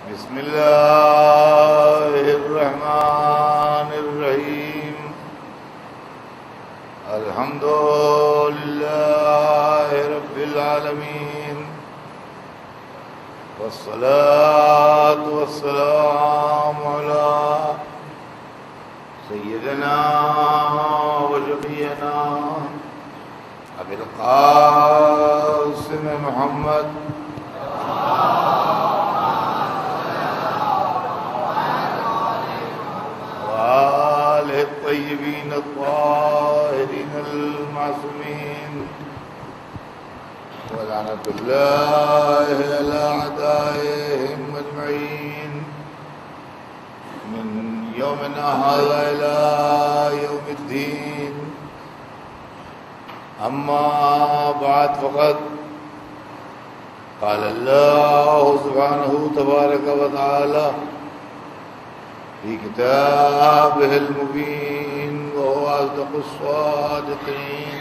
بسم اللہ الرحمن الرحیم الحمد للہ رب العالمین والصلاة والسلام علی سیدنا و شفیعنا ابی القاسم محمد وآلہ الطیبین الطاہرین المعصومین ولعنۃ اللہ علی اعدائہم اجمعین من یومنا ھذا الی یوم الدین اما بعد فقد قال اللہ سبحانہ تبارک و تعالی فی کتابہ المبین وهو اصدق الصادقین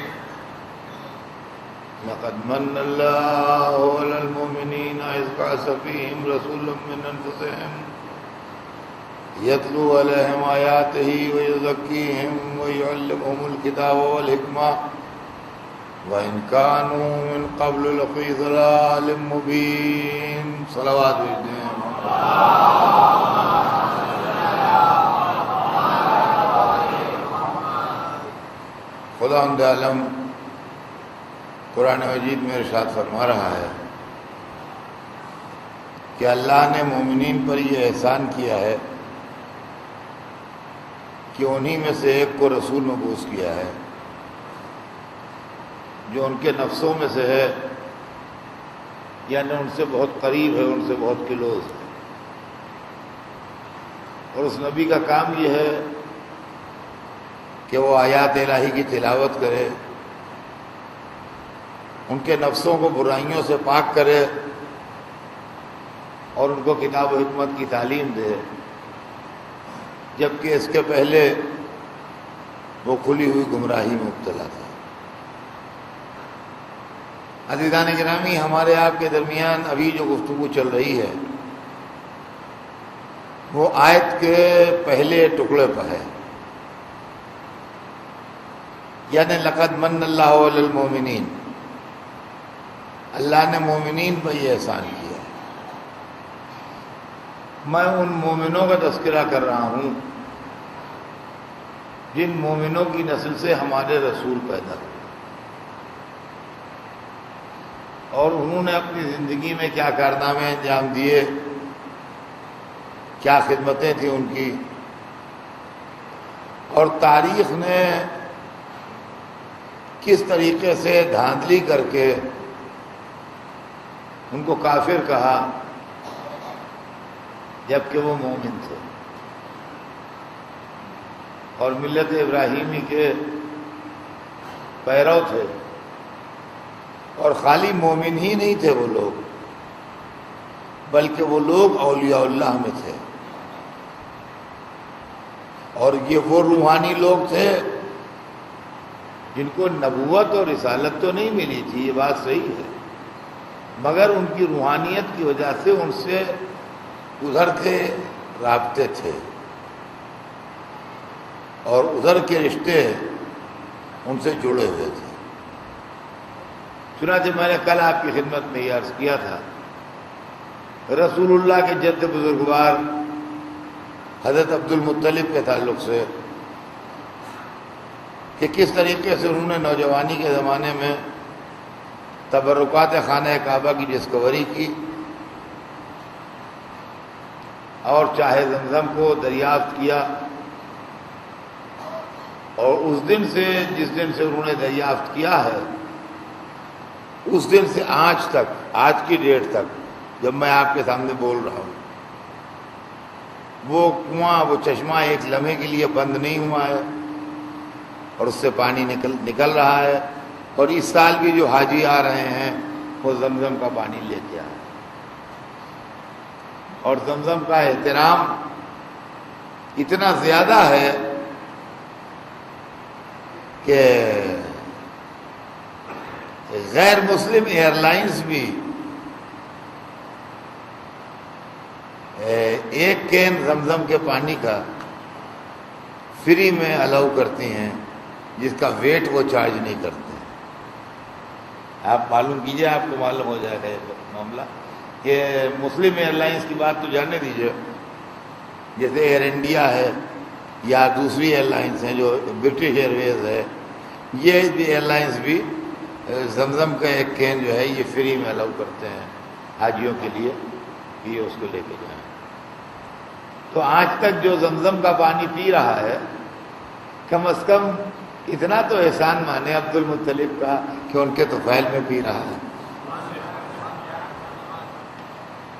لقد من اللہ علی المؤمنین اذ بعث فیہم رسولا من انفسہم یتلو علیہم آیاتہ ویزکیہم ویعلمہم الکتاب والحکمہ وَإِن كَانُوا مِن قَبْلُ لَفِي ضَلَالٍ مُّبِينٍ صلوات بھیجتے ہیں خداوند عالم قرآن مجید میں ارشاد فرما رہا ہے کہ اللہ نے مومنین پر یہ احسان کیا ہے کہ انہی میں سے ایک کو رسول مبعوث کیا ہے جو ان کے نفسوں میں سے ہے، یعنی ان سے بہت قریب ہے، ان سے بہت کلوز ہے، اور اس نبی کا کام یہ ہے کہ وہ آیات الہی کی تلاوت کرے، ان کے نفسوں کو برائیوں سے پاک کرے اور ان کو کتاب و حکمت کی تعلیم دے، جبکہ اس کے پہلے وہ کھلی ہوئی گمراہی میں مبتلا تھا۔ عزیزان گرامی، ہمارے آپ کے درمیان ابھی جو گفتگو چل رہی ہے وہ آیت کے پہلے ٹکڑے پر ہے، یعنی لقد من اللہ علی المؤمنین، اللہ نے مومنین پر یہ احسان کیا ہے۔ میں ان مومنوں کا تذکرہ کر رہا ہوں جن مومنوں کی نسل سے ہمارے رسول پیدا ہوئے، اور انہوں نے اپنی زندگی میں کیا کارنامے انجام دیے، کیا خدمتیں تھیں ان کی، اور تاریخ نے کس طریقے سے دھاندلی کر کے ان کو کافر کہا جبکہ وہ مومن تھے اور ملت ابراہیمی کے پیرو تھے، اور خالی مومن ہی نہیں تھے وہ لوگ، بلکہ وہ لوگ اولیاء اللہ میں تھے، اور یہ وہ روحانی لوگ تھے جن کو نبوت اور رسالت تو نہیں ملی تھی، یہ بات صحیح ہے، مگر ان کی روحانیت کی وجہ سے ان سے ادھر کے رابطے تھے اور ادھر کے رشتے ان سے جڑے ہوئے تھے۔ چنانچہ میں نے کل آپ کی خدمت میں یہ عرض کیا تھا، رسول اللہ کے جد بزرگوار حضرت عبد المطلب کے تعلق سے کہ کس طریقے سے انہوں نے نوجوانی کے زمانے میں تبرکات خانہ کعبہ کی ڈسکوری کی اور چاہے زمزم کو دریافت کیا، اور اس دن سے، جس دن سے انہوں نے دریافت کیا ہے، اس دن سے آج تک، آج کی ڈیٹ تک جب میں آپ کے سامنے بول رہا ہوں، وہ کنواں، وہ چشمہ ایک لمحے کے لیے بند نہیں ہوا ہے اور اس سے پانی نکل رہا ہے، اور اس سال بھی جو حاجی آ رہے ہیں وہ زمزم کا پانی لے کے آئے، اور زمزم کا احترام اتنا زیادہ ہے کہ غیر مسلم ایئر لائنز بھی ایک کین زمزم کے پانی کا فری میں الاؤ کرتی ہیں، جس کا ویٹ وہ چارج نہیں کرتے۔ آپ معلوم کیجئے، آپ کو معلوم ہو جائے گا یہ معاملہ کہ مسلم ایئر لائنس کی بات تو جاننے دیجئے، جیسے ایئر انڈیا ہے یا دوسری ایئر لائنس ہیں جو برٹش ایئر ویز ہے، یہ بھی ایئر لائنس بھی زمزم کا ایک کین جو ہے یہ فری میں الاؤ کرتے ہیں حاجیوں کے لیے کہ یہ اس کو لے کے جائیں۔ تو آج تک جو زمزم کا پانی پی رہا ہے، کم از کم اتنا تو احسان مانے عبد المطلب کا کہ ان کے طفیل میں پی رہا ہے،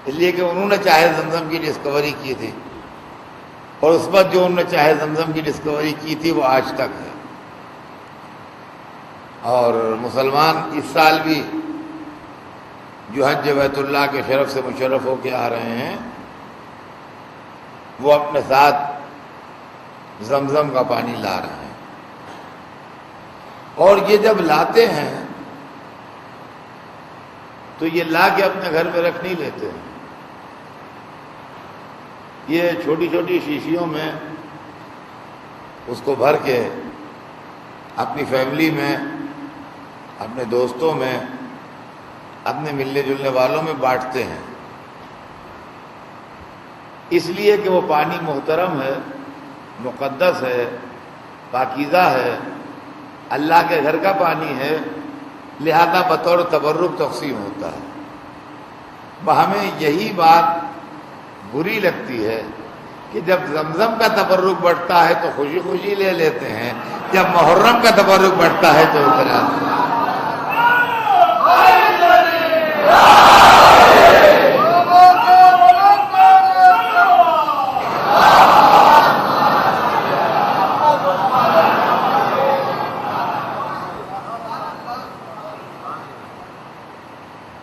اس لیے کہ انہوں نے چاہے زمزم کی ڈسکوری کی تھی، اور اس وقت جو انہوں نے چاہے زمزم کی ڈسکوری کی تھی وہ آج تک ہے۔ اور مسلمان اس سال بھی جو حج بیت اللہ کے شرف سے مشرف ہو کے آ رہے ہیں، وہ اپنے ساتھ زمزم کا پانی لا رہے ہیں، اور یہ جب لاتے ہیں تو یہ لا کے اپنے گھر میں رکھ نہیں لیتے ہیں، یہ چھوٹی چھوٹی شیشیوں میں اس کو بھر کے اپنی فیملی میں، اپنے دوستوں میں، اپنے ملنے جلنے والوں میں بانٹتے ہیں، اس لیے کہ وہ پانی محترم ہے، مقدس ہے، پاکیزہ ہے، اللہ کے گھر کا پانی ہے، لہذا بطور تبرک تقسیم ہوتا ہے۔ ہمیں یہی بات بری لگتی ہے کہ جب زمزم کا تبرک بڑھتا ہے تو خوشی خوشی لے لیتے ہیں، جب محرم کا تبرک بڑھتا ہے تو اعتراض ہے۔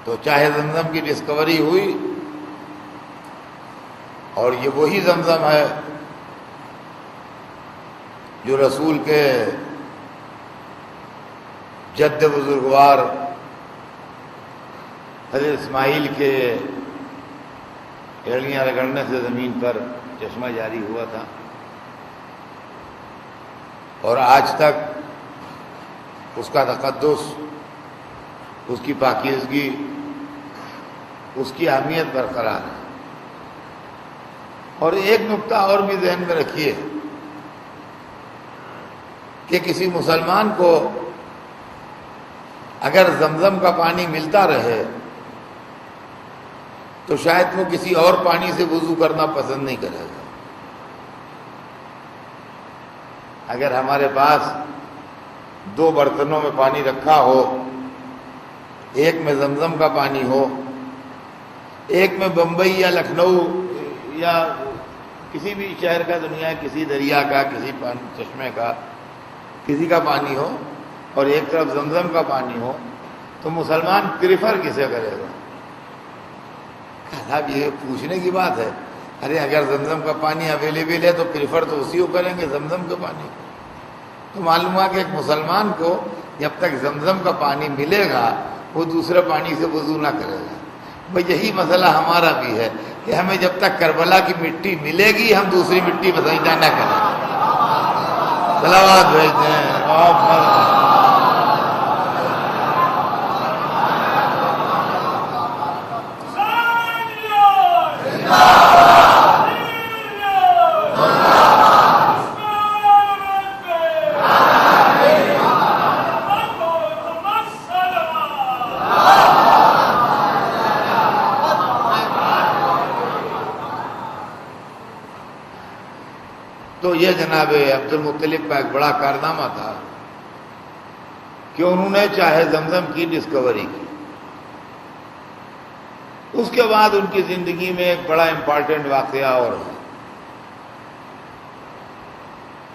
تو چاہے زمزم کی ڈسکوری ہوئی، اور یہ وہی زمزم ہے جو رسول کے جد بزرگوار حضرت اسماعیل کے ایڑیاں رگڑنے سے زمین پر چشمہ جاری ہوا تھا، اور آج تک اس کا تقدس، اس کی پاکیزگی، اس کی اہمیت برقرار ہے۔ اور ایک نقطہ اور بھی ذہن میں رکھیے کہ کسی مسلمان کو اگر زمزم کا پانی ملتا رہے تو شاید وہ کسی اور پانی سے وضو کرنا پسند نہیں کرے گا۔ اگر ہمارے پاس 2 برتنوں میں پانی رکھا ہو، ایک میں زمزم کا پانی ہو، ایک میں بمبئی یا لکھنؤ یا کسی بھی شہر کا، دنیا کسی دریا کا، کسی چشمے کا، کسی کا پانی ہو، اور ایک طرف زمزم کا پانی ہو، تو مسلمان پریفر کسے کرے گا؟ اب یہ پوچھنے کی بات ہے، ارے اگر زمزم کا پانی اویلیبل ہے تو پریفر تو اسی کو کریں گے، زمزم کا پانی۔ تو معلوم ہوا کہ ایک مسلمان کو جب تک زمزم کا پانی ملے گا وہ دوسرے پانی سے وضو نہ کرے گا۔ بھئی یہی مسئلہ ہمارا بھی ہے کہ ہمیں جب تک کربلا کی مٹی ملے گی ہم دوسری مٹی پہ سجدہ نہ کریں۔ صلوات بھیجتے ہیں۔ تو یہ جناب عبد المطلب کا ایک بڑا کارنامہ تھا کہ انہوں نے چاہے زمزم کی ڈسکوری کی۔ اس کے بعد ان کی زندگی میں ایک بڑا امپارٹنٹ واقعہ اور ہے،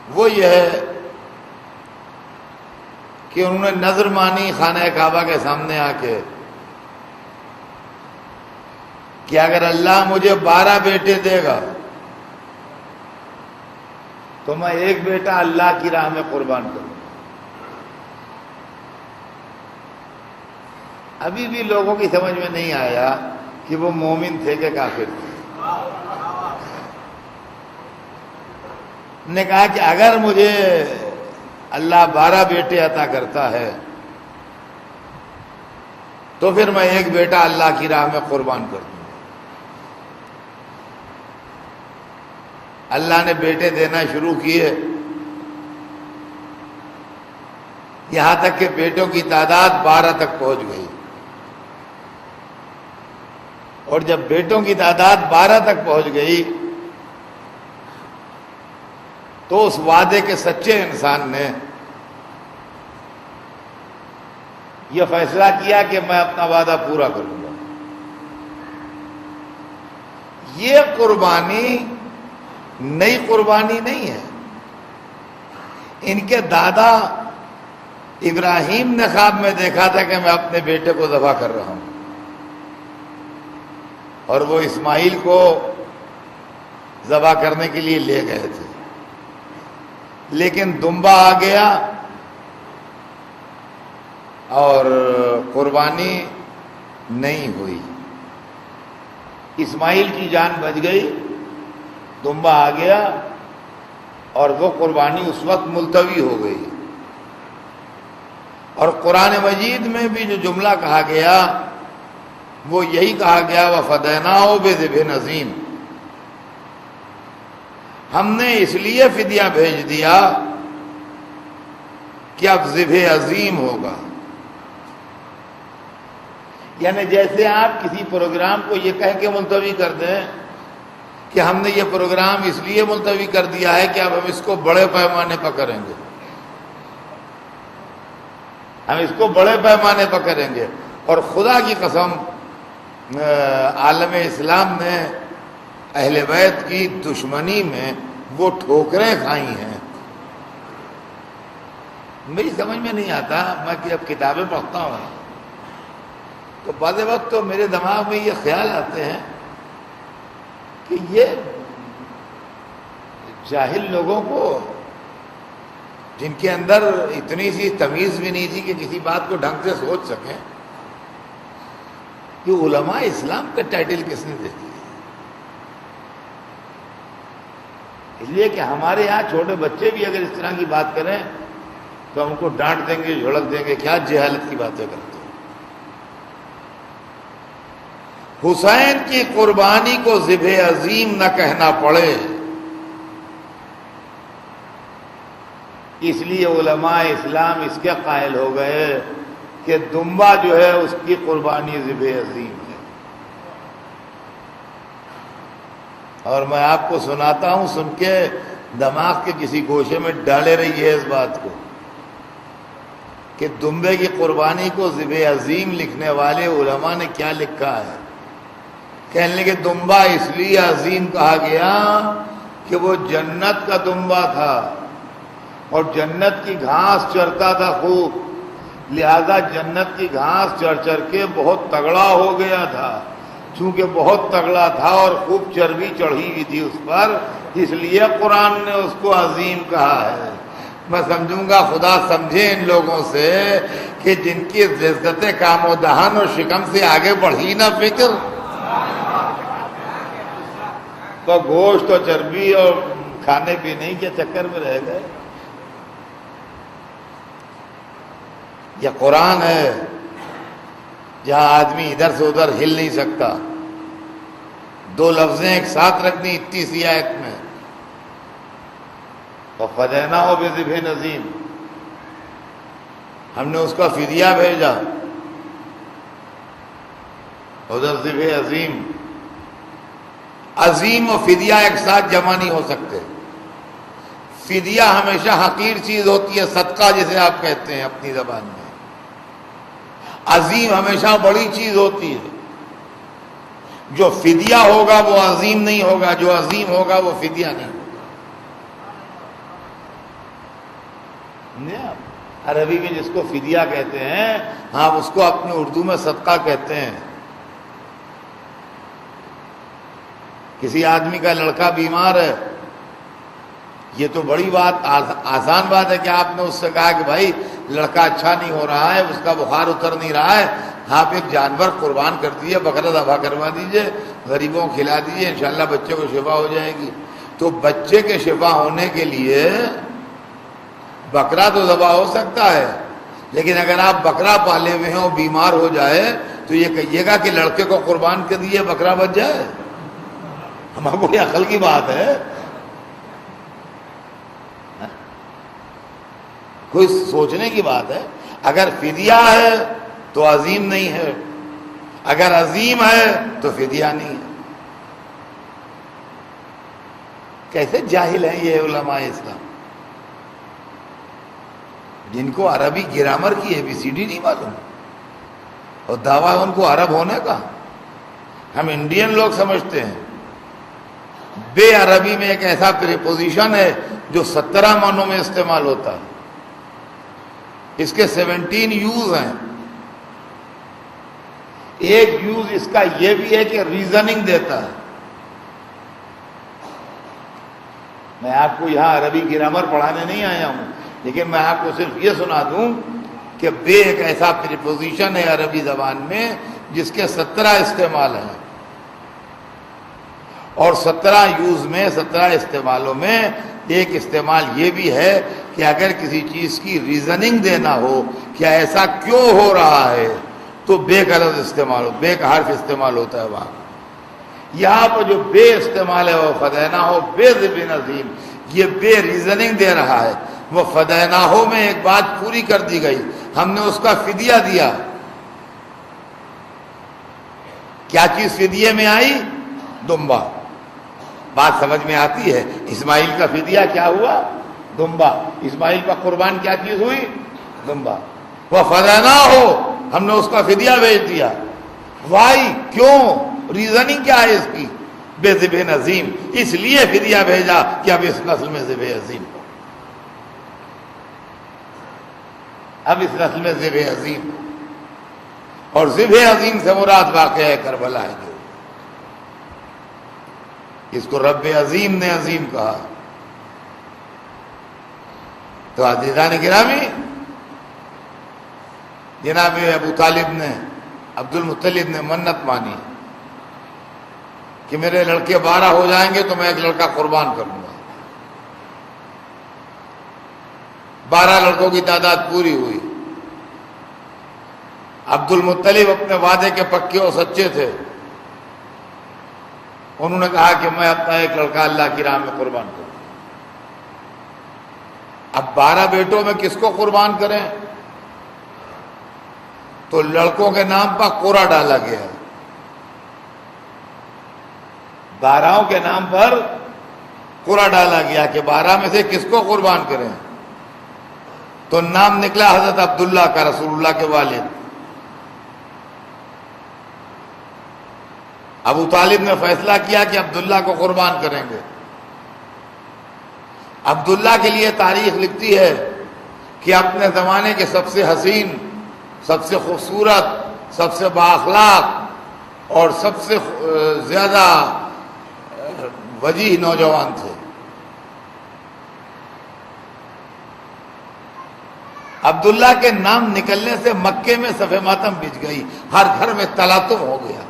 وہ یہ ہے کہ انہوں نے نظر مانی خانہ کعبہ کے سامنے آ کے کہ اگر اللہ مجھے 12 بیٹے دے گا تو میں ایک بیٹا اللہ کی راہ میں قربان کروں۔ ابھی بھی لوگوں کی سمجھ میں نہیں آیا کہ وہ مومن تھے کہ کافر تھے۔ نے کہا کہ اگر مجھے اللہ 12 بیٹے عطا کرتا ہے تو پھر میں ایک بیٹا اللہ کی راہ میں قربان کر دوں گا۔ اللہ نے بیٹے دینا شروع کیے، یہاں تک کہ بیٹوں کی تعداد 12 تک پہنچ گئی، اور جب بیٹوں کی تعداد 12 تک پہنچ گئی تو اس وعدے کے سچے انسان نے یہ فیصلہ کیا کہ میں اپنا وعدہ پورا کروں گا۔ یہ قربانی نئی قربانی نہیں ہے، ان کے دادا ابراہیم نے خواب میں دیکھا تھا کہ میں اپنے بیٹے کو ذبح کر رہا ہوں، اور وہ اسماعیل کو ذبح کرنے کے لیے لے گئے تھے، لیکن دمبا آ گیا اور قربانی نہیں ہوئی۔ اسماعیل کی جان بچ گئی، دمبا آ گیا اور وہ قربانی اس وقت ملتوی ہو گئی۔ اور قرآن مجید میں بھی جو جملہ کہا گیا وہ یہی کہا گیا وَفَدَيْنَاهُ بِذِبْحٍ عَظِيمٍ، ہم نے اس لیے فدیہ بھیج دیا کہ اب ذبح عظیم ہوگا۔ یعنی جیسے آپ کسی پروگرام کو یہ کہہ کے ملتوی کر دیں کہ ہم نے یہ پروگرام اس لیے ملتوی کر دیا ہے کہ اب ہم اس کو بڑے پیمانے پر کریں گے، ہم اس کو بڑے پیمانے پر کریں گے۔ اور خدا کی قسم عالم اسلام نے اہل بیت کی دشمنی میں وہ ٹھوکریں کھائی ہیں۔ میری سمجھ میں نہیں آتا، میں کہ اب کتابیں پڑھتا ہوں تو بعض وقت تو میرے دماغ میں یہ خیال آتے ہیں کہ یہ جاہل لوگوں کو، جن کے اندر اتنی سی تمیز بھی نہیں تھی کہ کسی بات کو ڈھنگ سے سوچ سکیں، کہ علماء اسلام کا ٹائٹل کس نے دے دیا؟ اس لیے کہ ہمارے یہاں چھوٹے بچے بھی اگر اس طرح کی بات کریں تو ہم کو ڈانٹ دیں گے، جھڑک دیں گے، کیا جہالت کی باتیں کرتے ہیں۔ حسین کی قربانی کو ذبح عظیم نہ کہنا پڑے، اس لیے علماء اسلام اس کے قائل ہو گئے کہ دمبا جو ہے اس کی قربانی ذبح عظیم ہے۔ اور میں آپ کو سناتا ہوں، سن کے دماغ کے کسی گوشے میں ڈالے رہی ہے اس بات کو کہ دمبے کی قربانی کو ذبح عظیم لکھنے والے علماء نے کیا لکھا ہے۔ کہنے لگے دمبا اس لیے عظیم کہا گیا کہ وہ جنت کا دمبا تھا اور جنت کی گھاس چرتا تھا خوب، لہذا جنت کی گھاس چر چر کے بہت تگڑا ہو گیا تھا۔ چونکہ بہت تگڑا تھا اور خوب چربی چڑھی ہوئی تھی اس پر، اس لیے قرآن نے اس کو عظیم کہا ہے۔ میں سمجھوں گا خدا سمجھے ان لوگوں سے کہ جن کی عزت کام و دہن اور شکم سے آگے بڑھی نہ فکر، تو گوشت اور چربی اور کھانے پینے کے چکر میں رہ گئے۔ یہ قرآن ہے جہاں آدمی ادھر سے ادھر ہل نہیں سکتا، دو لفظیں ایک ساتھ رکھنی اتنی سی آیت میں، وَفَدَيْنَاهُ بِذِبْحٍ عَظِيمٍ، ہم نے اس کا فدیہ بھیجا، ادھر ذبح عظیم۔ عظیم و فدیہ ایک ساتھ جمع نہیں ہو سکتے۔ فدیہ ہمیشہ حقیر چیز ہوتی ہے، صدقہ جسے آپ کہتے ہیں اپنی زبان میں۔ عظیم ہمیشہ بڑی چیز ہوتی ہے۔ جو فدیہ ہوگا وہ عظیم نہیں ہوگا، جو عظیم ہوگا وہ فدیہ نہیں ہوگا۔ عربی میں جس کو فدیہ کہتے ہیں، ہاں اس کو اپنی اردو میں صدقہ کہتے ہیں۔ کسی آدمی کا لڑکا بیمار ہے، یہ تو بڑی بات، آسان بات ہے کہ آپ نے اس سے کہا کہ بھائی لڑکا اچھا نہیں ہو رہا ہے، اس کا بخار اتر نہیں رہا ہے، آپ ایک جانور قربان کر دیجیے، بکرا ذبح کروا دیجیے، غریبوں کو کھلا دیجیے، انشاءاللہ بچے کو شفا ہو جائے گی۔ تو بچے کے شفا ہونے کے لیے بکرا تو ذبح ہو سکتا ہے، لیکن اگر آپ بکرا پالے ہوئے ہیں اور بیمار ہو جائے تو یہ کہیے گا کہ لڑکے کو قربان کر دیے بکرا بچ جائے؟ ہمارا کوئی عقل کی بات ہے؟ کوئی سوچنے کی بات ہے؟ اگر فدیہ ہے تو عظیم نہیں ہے، اگر عظیم ہے تو فدیہ نہیں ہے۔ کیسے جاہل ہیں یہ علماء اسلام، جن کو عربی گرامر کی ABCD نہیں معلوم اور دعویٰ ان کو عرب ہونے کا۔ ہم انڈین لوگ سمجھتے ہیں بے عربی میں ایک ایسا پریپوزیشن ہے جو 17 معنوں میں استعمال ہوتا ہے، اس کے 17 یوز ہیں۔ ایک یوز اس کا یہ بھی ہے کہ ریزننگ دیتا ہے۔ میں آپ کو یہاں عربی گرامر پڑھانے نہیں آیا ہوں، لیکن میں آپ کو صرف یہ سنا دوں کہ بے ایک ایسا پریپوزیشن ہے عربی زبان میں جس کے 17 استعمال ہیں، اور 17 یوز میں 17 استعمالوں میں ایک استعمال یہ بھی ہے کہ اگر کسی چیز کی ریزننگ دینا ہو کہ ایسا کیوں ہو رہا ہے تو بے کا لفظ استعمال ہو، بے کا حرف استعمال ہوتا ہے وہاں۔ یہاں پر جو بے استعمال ہے وہ فدینا ہو بے ذبح عظیم، یہ بے ریزننگ دے رہا ہے۔ وہ فدینا ہو میں ایک بات پوری کر دی گئی، ہم نے اس کا فدیہ دیا۔ کیا چیز فدیے میں آئی؟ دمبا۔ بات سمجھ میں آتی ہے؟ اسماعیل کا فدیہ کیا ہوا؟ دمبا۔ اسماعیل کا قربان کیا چیز ہوئی؟ دمبا۔ وہ فدینا ہو، ہم نے اس کا فدیہ بھیج دیا۔ وائی؟ کیوں؟ ریزننگ کیا ہے اس کی؟ بے ذبح عظیم، اس لیے فدیہ بھیجا کہ اب اس نسل میں ذبح عظیم ہو، اب اس نسل میں ذبح عظیم ہو۔ اور ذبح عظیم سے مراد واقعہ ہے کربلا ہے، جو اس کو رب عظیم نے عظیم کہا۔ تو عزیزان گرامی، جناب ابو طالب نے، عبد المطلب نے منت مانی کہ میرے لڑکے 12 ہو جائیں گے تو میں ایک لڑکا قربان کروں گا۔ 12 لڑکوں کی تعداد پوری ہوئی۔ عبد المطلب اپنے وعدے کے پکے اور سچے تھے، انہوں نے کہا کہ میں اپنا ایک لڑکا اللہ کی راہ میں قربان کروں۔ اب 12 بیٹوں میں کس کو قربان کریں؟ تو لڑکوں کے نام پر قرعہ ڈالا گیا، 12 کے نام پر قرعہ ڈالا گیا کہ 12 میں سے کس کو قربان کریں۔ تو نام نکلا حضرت عبداللہ کا، رسول اللہ کے والد۔ ابو طالب نے فیصلہ کیا کہ عبداللہ کو قربان کریں گے۔ عبداللہ کے لیے تاریخ لکھتی ہے کہ اپنے زمانے کے سب سے حسین، سب سے خوبصورت، سب سے بااخلاق اور سب سے زیادہ وجیح نوجوان تھے۔ عبداللہ کے نام نکلنے سے مکے میں صف ماتم بچ گئی، ہر گھر میں تلاطم ہو گیا۔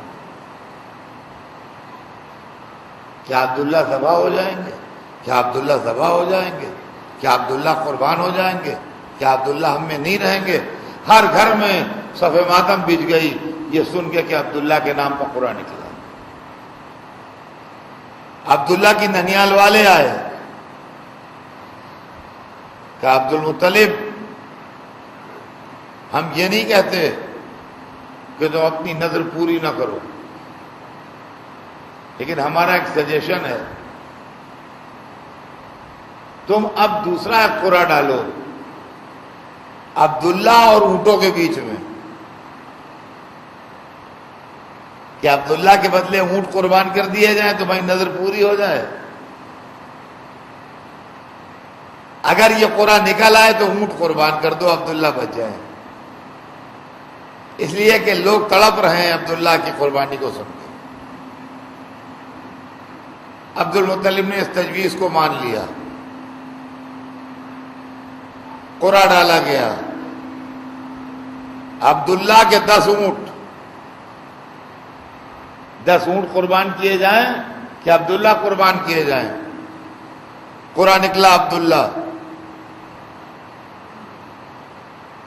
کیا عبداللہ ذبح ہو جائیں گے؟ کیا عبداللہ ذبح ہو جائیں گے؟ کیا عبداللہ قربان ہو جائیں گے؟ کیا عبداللہ ہم میں نہیں رہیں گے؟ ہر گھر میں صف ماتم بچ گئی یہ سن کے کہ عبداللہ کے نام پر قرآن نکلا۔ عبداللہ کی ننیال والے آئے، کہا عبد المطلب ہم یہ نہیں کہتے کہ تم اپنی نظر پوری نہ کرو، لیکن ہمارا ایک سجیشن ہے، تم اب دوسرا ایک قرعہ ڈالو عبداللہ اور اونٹوں کے بیچ میں، کہ عبداللہ کے بدلے اونٹ قربان کر دیے جائیں تو بھائی نظر پوری ہو جائے۔ اگر یہ قرعہ نکل آئے تو اونٹ قربان کر دو، عبداللہ بچ جائے، اس لیے کہ لوگ تڑپ رہے ہیں عبداللہ کی قربانی کو سن کے۔ عبد المطلب نے اس تجویز کو مان لیا، قرعہ ڈالا گیا، عبداللہ کے 10 اونٹ 10 اونٹ قربان کیے جائیں کہ عبداللہ قربان کیے جائیں؟ قرآن نکلا عبداللہ.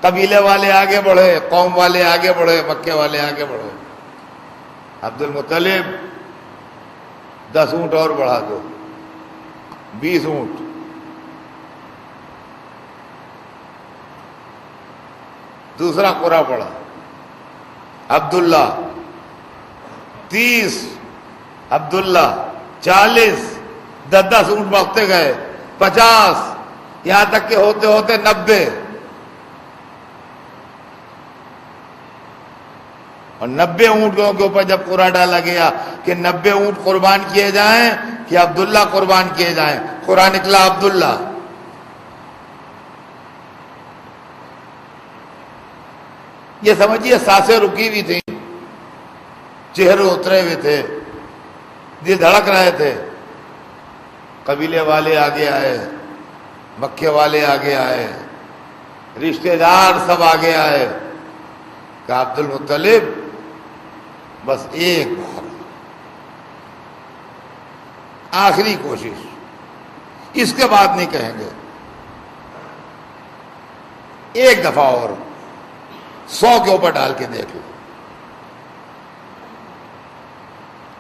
قبیلے والے آگے بڑھے، قوم والے آگے بڑھے، مکے والے آگے بڑھے. عبد المطلب 10 اونٹ اور بڑھا دو، 20 اونٹ. دوسرا قرآن پڑھا عبداللہ 30، عبداللہ 40، 10 اونٹ بڑھتے گئے، 50، یہاں تک کہ ہوتے ہوتے 90. اور 90 اونٹوں کے اوپر جب قرآن ڈالا گیا کہ 90 اونٹ قربان کیے جائیں کہ عبداللہ قربان کیے جائیں، قرآن نکلا عبداللہ. یہ سمجھیے سانسیں رکی ہوئی تھیں، چہرے اترے ہوئے تھے، دل دھڑک رہے تھے. قبیلے والے آگے آئے، مکے والے آگے آئے، رشتہ دار سب آگے آئے کہ عبد المطلب بس ایک بار آخری کوشش، اس کے بعد نہیں کہیں گے. ایک دفعہ اور 100 کے اوپر ڈال کے دیکھ لو.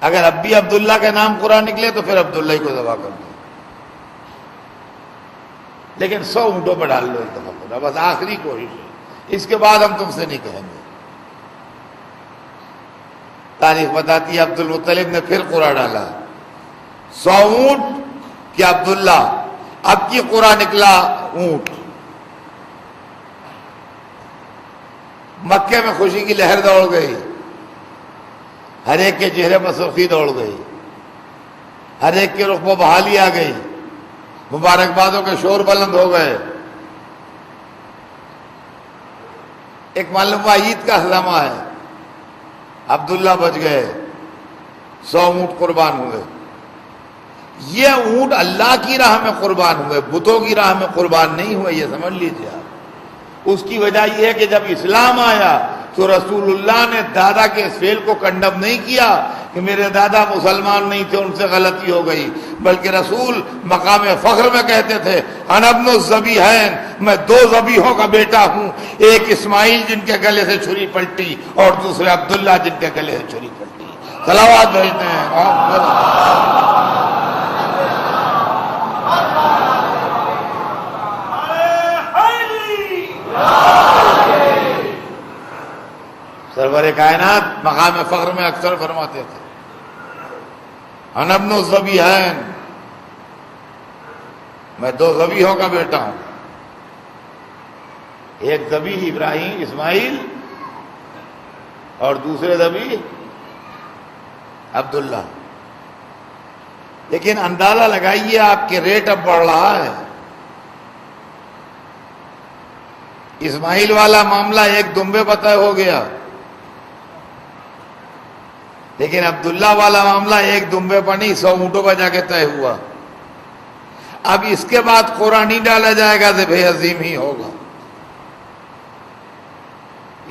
اگر اب بھی عبداللہ کا نام قرآن نکلے تو پھر عبداللہ ہی کو ذبح کر دو، لیکن 100 اونٹوں پر ڈال لو ایک دفعہ پورا، بس آخری کوشش ہے، اس کے بعد ہم تم سے نہیں کہیں گے. تاریخ بتاتی ہے عبد المطلب نے پھر قرآن ڈالا 100 اونٹ کہ عبداللہ. اب کی قرآن نکلا اونٹ. مکے میں خوشی کی لہر دوڑ گئی، ہر ایک کے چہرے پر سرخی دوڑ گئی، ہر ایک کے رخ پر بحالی آ گئی، مبارکبادوں کے شور بلند ہو گئے. ایک معلوم ہوا عید کا ہنگامہ ہے، عبداللہ بچ گئے، 100 اونٹ قربان ہوئے. یہ اونٹ اللہ کی راہ میں قربان ہوئے، بتوں کی راہ میں قربان نہیں ہوئے، یہ سمجھ لیجیے آپ. اس کی وجہ یہ ہے کہ جب اسلام آیا تو رسول اللہ نے دادا کے اس فعل کو کنڈم نہیں کیا کہ میرے دادا مسلمان نہیں تھے، ان سے غلطی ہو گئی، بلکہ رسول مقام فخر میں کہتے تھے انا ابن الذبیحین، میں 2 ذبیحوں کا بیٹا ہوں، ایک اسماعیل جن کے گلے سے چھری پلٹی اور دوسرے عبداللہ جن کے گلے سے چھری پلٹی. صلوات بھیجتے ہیں. سرور کائنات مقام فخر میں اکثر فرماتے تھے انا ابن الذبیحین، میں 2 ذبیحوں کا بیٹا ہوں، ایک ذبیح ابراہیم اسماعیل اور دوسرے ذبیح عبداللہ. لیکن اندازہ لگائیے آپ کے ریٹ اب بڑھ رہا ہے. اسماعیل والا معاملہ ایک دمبے پر طے ہو گیا، لیکن عبداللہ والا معاملہ ایک دمبے پر نہیں 100 اونٹوں پر جا کے طے ہوا. اب اس کے بعد قرآن نہیں ڈالا جائے گا ذبح عظیم ہی ہوگا.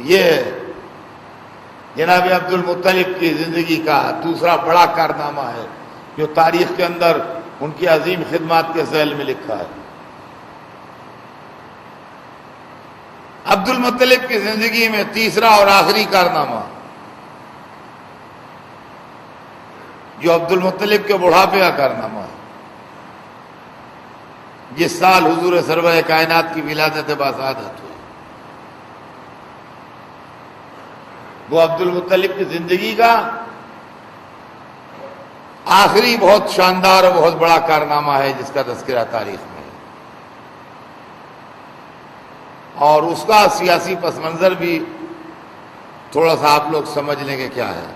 یہ جناب عبد المطلب کی زندگی کا دوسرا بڑا کارنامہ ہے جو تاریخ کے اندر ان کی عظیم خدمات کے ذیل میں لکھا ہے. عبد المطلب کی زندگی میں تیسرا اور آخری کارنامہ جو عبد المطلب کے بڑھاپے کا کارنامہ ہے، جس سال حضور سرور کائنات کی ولادت باسعادت ہوئی، وہ عبد المطلب کی زندگی کا آخری بہت شاندار اور بہت بڑا کارنامہ ہے جس کا تذکرہ تاریخ میں ہے. اور اس کا سیاسی پس منظر بھی تھوڑا سا آپ لوگ سمجھ لیں گے کیا ہے.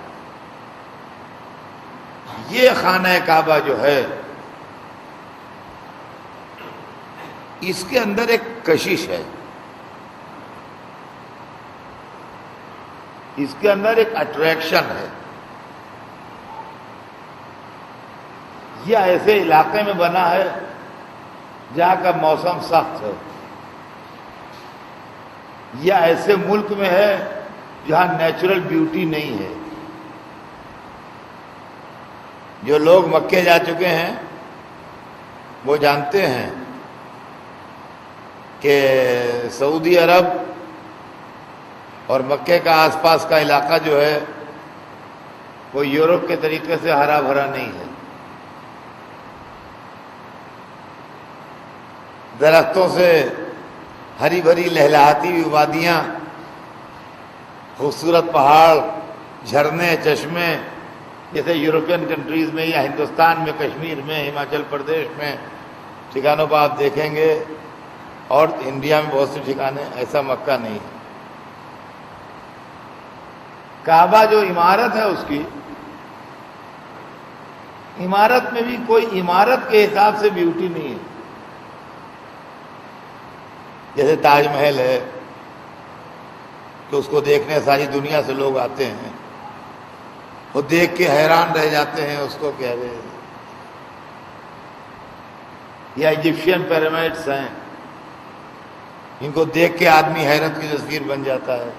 یہ خانہ کعبہ جو ہے اس کے اندر ایک کشش ہے، اس کے اندر ایک اٹریکشن ہے. یہ ایسے علاقے میں بنا ہے جہاں کا موسم سخت ہے، یا ایسے ملک میں ہے جہاں نیچرل بیوٹی نہیں ہے. جو لوگ مکے جا چکے ہیں وہ جانتے ہیں کہ سعودی عرب اور مکے کا آس پاس کا علاقہ جو ہے وہ یورپ کے طریقے سے ہرا بھرا نہیں ہے. درختوں سے ہری بھری لہلہاتی ہوئی وادیاں، خوبصورت پہاڑ، جھرنے، چشمے، جیسے یورپین کنٹریز میں یا ہندوستان میں کشمیر میں، ہماچل پردیش میں ٹھکانوں پر آپ دیکھیں گے، اور انڈیا میں بہت سے ٹھکانے، ایسا مکہ نہیں ہے. کعبہ جو عمارت ہے اس کی عمارت میں بھی کوئی عمارت کے حساب سے بیوٹی نہیں ہے. جیسے تاج محل ہے کہ اس کو دیکھنے ساری دنیا سے لوگ آتے ہیں، وہ دیکھ کے حیران رہ جاتے ہیں اس کو کہہ رہے ہیں. یا ایجپشین پیرامڈس ہیں، ان کو دیکھ کے آدمی حیرت کی تصویر بن جاتا ہے.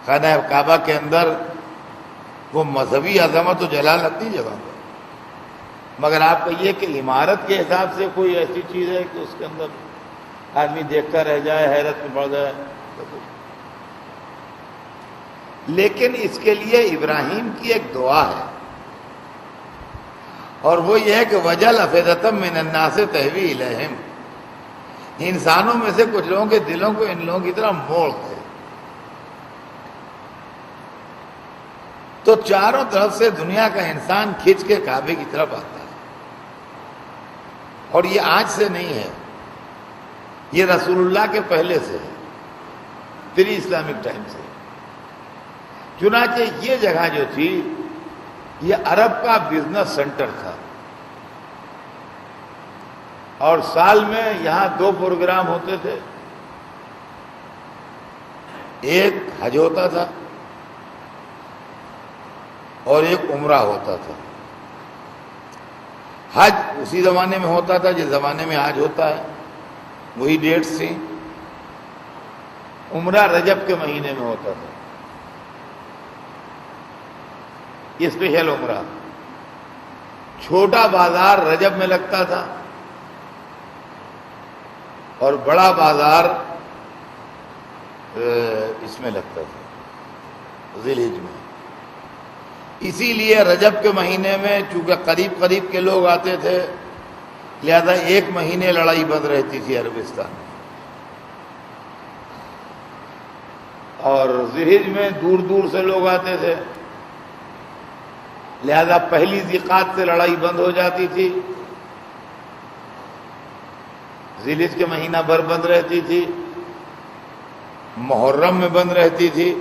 خانہ کعبہ کے اندر وہ مذہبی عظمت و جلال اپنی جگہ پر، مگر آپ کو یہ کہ عمارت کے حساب سے کوئی ایسی چیز ہے کہ اس کے اندر آدمی دیکھتا رہ جائے، حیرت میں پڑ جائے. لیکن اس کے لیے ابراہیم کی ایک دعا ہے، اور وہ یہ ہے کہ وجل افئدۃ من الناس تہوی الیہم. انسانوں میں سے کچھ لوگوں کے دلوں کو ان لوگوں کی طرح موڑ دے. تو چاروں طرف سے دنیا کا انسان کھنچ کے کعبے کی طرف آتا ہے. اور یہ آج سے نہیں ہے، یہ رسول اللہ کے پہلے سے ہے، پری اسلامک ٹائم سے. چنانچہ یہ جگہ جو تھی یہ عرب کا بزنس سینٹر تھا، اور سال میں یہاں 2 پروگرام ہوتے تھے. ایک حج ہوتا تھا اور ایک عمرہ ہوتا تھا. حج اسی زمانے میں ہوتا تھا جس زمانے میں حج ہوتا ہے، وہی ڈیٹس تھیں. عمرہ رجب کے مہینے میں ہوتا تھا، یہ اسپیشل عمرہ. چھوٹا بازار رجب میں لگتا تھا اور بڑا بازار اس میں لگتا تھا، ذی الحجہ میں. اسی لیے رجب کے مہینے میں چونکہ قریب قریب کے لوگ آتے تھے، لہذا 1 مہینے لڑائی بند رہتی تھی عربستان میں. اور ذی الحجہ میں دور دور سے لوگ آتے تھے، لہذا پہلی ذیقعد سے لڑائی بند ہو جاتی تھی. ذی الحجہ کے مہینہ بھر بند رہتی تھی، محرم میں بند رہتی تھی.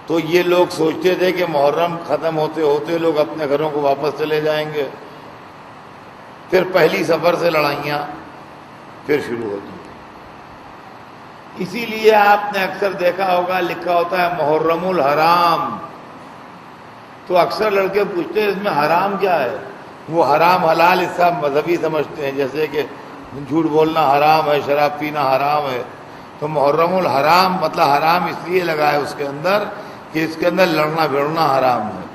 تو یہ لوگ سوچتے تھے کہ محرم ختم ہوتے ہوتے لوگ اپنے گھروں کو واپس چلے جائیں گے، پھر پہلی سفر سے لڑائیاں پھر شروع ہوتی. اسی لیے آپ نے اکثر دیکھا ہوگا لکھا ہوتا ہے محرم الحرام. تو اکثر لڑکے پوچھتے ہیں اس میں حرام کیا ہے؟ وہ حرام حلال اس کا مذہبی سمجھتے ہیں، جیسے کہ جھوٹ بولنا حرام ہے، شراب پینا حرام ہے. تو محرم الحرام مطلب حرام اس لیے لگا ہے اس کے اندر کہ اس کے اندر لڑنا بھیڑنا حرام ہے،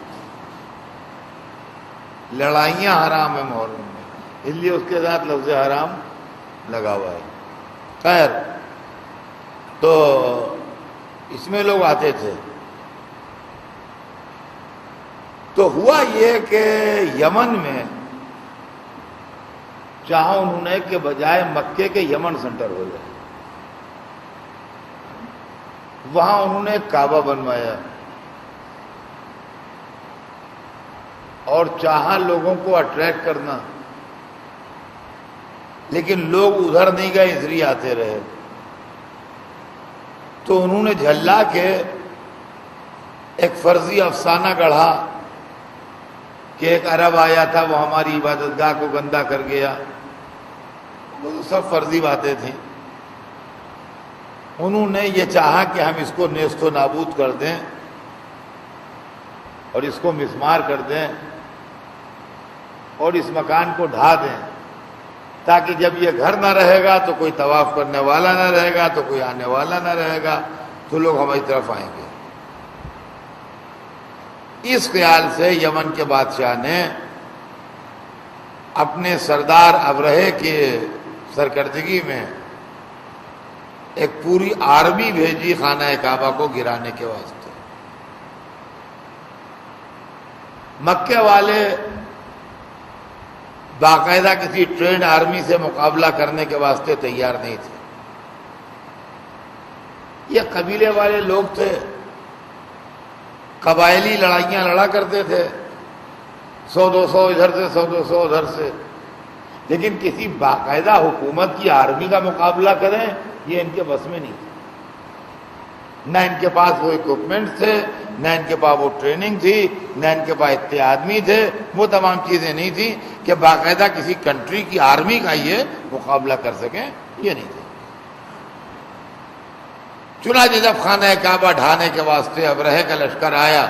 لڑائیاں حرام ہے محرم میں، اس لیے اس کے ساتھ لفظ حرام لگا ہوا ہے. خیر، تو اس میں لوگ آتے تھے. تو ہوا یہ کہ یمن میں چاہا انہوں نے کہ بجائے مکے کے یمن سینٹر ہو جائے، وہاں انہوں نے کعبہ بنوایا اور چاہا لوگوں کو اٹریکٹ کرنا، لیکن لوگ ادھر نہیں گئے اس لیے آتے رہے. تو انہوں نے جھلا کے ایک فرضی افسانہ گڑھا کہ ایک عرب آیا تھا، وہ ہماری عبادت گاہ کو گندا کر گیا. وہ سب فرضی باتیں تھیں. انہوں نے یہ چاہا کہ ہم اس کو نیست و نابود کر دیں اور اس کو مسمار کر دیں اور اس مکان کو ڈھا دیں، تاکہ جب یہ گھر نہ رہے گا تو کوئی طواف کرنے والا نہ رہے گا، تو کوئی آنے والا نہ رہے گا، تو لوگ ہماری طرف آئیں گے. اس خیال سے یمن کے بادشاہ نے اپنے سردار ابرہے کے سرکردگی میں ایک پوری آرمی بھیجی خانہ کعبہ کو گرانے کے واسطے۔ مکے والے باقاعدہ کسی ٹرینڈ آرمی سے مقابلہ کرنے کے واسطے تیار نہیں تھے۔ یہ قبیلے والے لوگ تھے، قبائلی لڑائیاں لڑا کرتے تھے، 100-200 ادھر سے 100-200 ادھر سے، لیکن کسی باقاعدہ حکومت کی آرمی کا مقابلہ کریں یہ ان کے بس میں نہیں تھا۔ نہ ان کے پاس وہ اکوپمنٹ تھے، نہ ان کے پاس وہ ٹریننگ تھی، نہ ان کے پاس اتنے آدمی تھے، وہ تمام چیزیں نہیں تھیں کہ باقاعدہ کسی کنٹری کی آرمی کا یہ مقابلہ کر سکیں، یہ نہیں تھے۔ چنانچہ جب خانہ کعبہ ڈھانے کے واسطے ابرہے کا لشکر آیا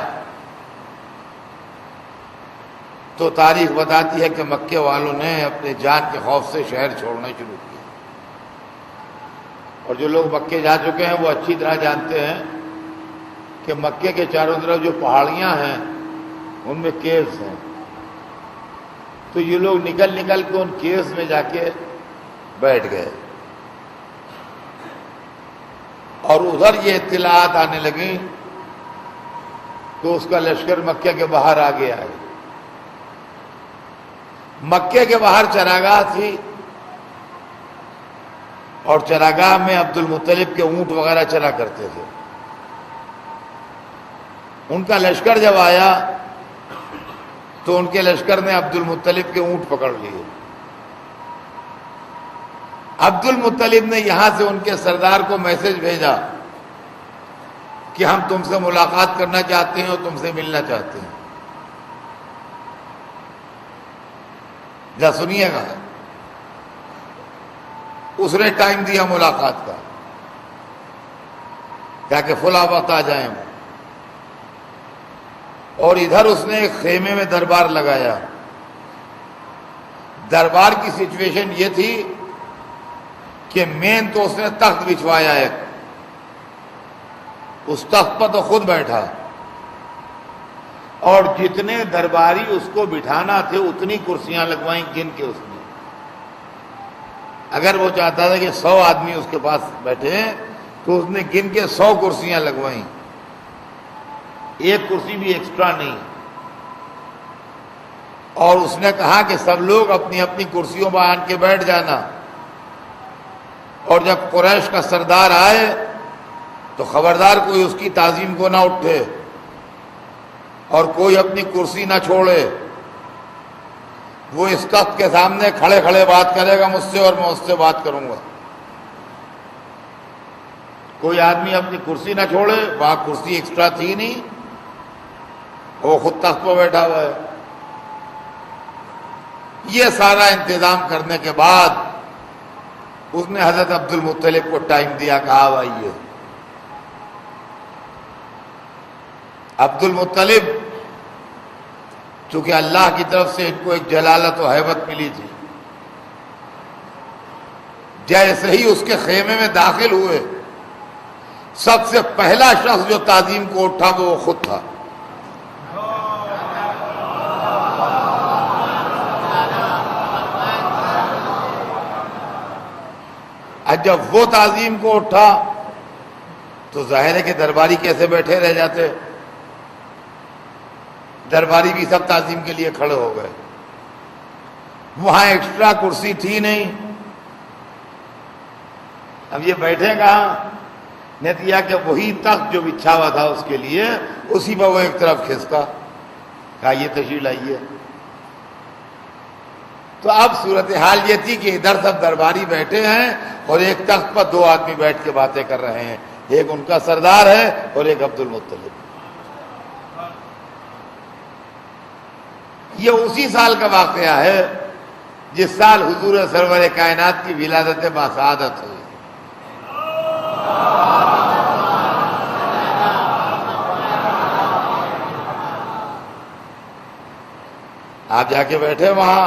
تو تاریخ بتاتی ہے کہ مکے والوں نے اپنے جان کے خوف سے شہر چھوڑنا شروع کیا، اور جو لوگ مکے جا چکے ہیں وہ اچھی طرح جانتے ہیں کہ مکے کے چاروں طرف جو پہاڑیاں ہیں ان میں کیوز ہیں، تو یہ لوگ نکل کے ان کیوز میں جا کے بیٹھ گئے، اور ادھر یہ اطلاعات آنے لگیں تو اس کا لشکر مکے کے باہر آگے آئے۔ مکے کے باہر چراگاہ تھی، اور چراگاہ میں عبد المطلب کے اونٹ وغیرہ چلا کرتے تھے۔ ان کا لشکر جب آیا تو ان کے لشکر نے عبد المطلب کے اونٹ پکڑ لیے۔ عبد المطلب نے یہاں سے ان کے سردار کو میسج بھیجا کہ ہم تم سے ملاقات کرنا چاہتے ہیں اور تم سے ملنا چاہتے ہیں۔ جا سنیے گا، اس نے ٹائم دیا ملاقات کا، کہا کہ فلاں وقت آ جائیں، اور ادھر اس نے ایک خیمے میں دربار لگایا۔ دربار کی سچویشن یہ تھی کہ مین تو اس نے تخت بچھوایا ہے، اس تخت پر تو خود بیٹھا، اور جتنے درباری اس کو بٹھانا تھے اتنی کرسیاں لگوائیں گن کے اس نے۔ اگر وہ چاہتا تھا کہ 100 آدمی اس کے پاس بیٹھے ہیں تو اس نے گن کے 100 کرسیاں لگوائیں، ایک کرسی بھی ایکسٹرا نہیں، اور اس نے کہا کہ سب لوگ اپنی اپنی کرسیوں پر آن کے بیٹھ جانا، اور جب قریش کا سردار آئے تو خبردار کوئی اس کی تعظیم کو نہ اٹھے اور کوئی اپنی کرسی نہ چھوڑے، وہ اس تخت کے سامنے کھڑے کھڑے بات کرے گا مجھ سے اور میں اس سے بات کروں گا۔ کوئی آدمی اپنی کرسی نہ چھوڑے، وہاں کرسی ایکسٹرا تھی نہیں، وہ خود تخت پر بیٹھا ہوا ہے۔ یہ سارا انتظام کرنے کے بعد اس نے حضرت عبد المطلب کو ٹائم دیا، کہا آئیے۔ عبد المطلب چونکہ اللہ کی طرف سے ان کو ایک جلالت و ہیبت ملی تھی، جیسے ہی اس کے خیمے میں داخل ہوئے سب سے پہلا شخص جو تعظیم کو اٹھا وہ خود تھا۔ جب وہ تعظیم کو اٹھا تو ظاہر ہے کہ درباری کیسے بیٹھے رہ جاتے، درباری بھی سب تعظیم کے لیے کھڑے ہو گئے۔ وہاں ایکسٹرا کرسی تھی نہیں، اب یہ بیٹھے کہاں؟ نتیجہ کہ وہی تخت جو بچھا ہوا تھا اس کے لیے اسی پر وہ ایک طرف کھسکا، کہا یہ تشریف لائیے۔ تو اب صورتحال یہ تھی کہ ادھر سب درباری بیٹھے ہیں اور ایک تخت پر 2 آدمی بیٹھ کے باتیں کر رہے ہیں، ایک ان کا سردار ہے اور ایک عبد المطلب۔ یہ اسی سال کا واقعہ ہے جس سال حضور سرور کائنات کی ولادت باسعادت ہوئی۔ آپ جا کے بیٹھے وہاں،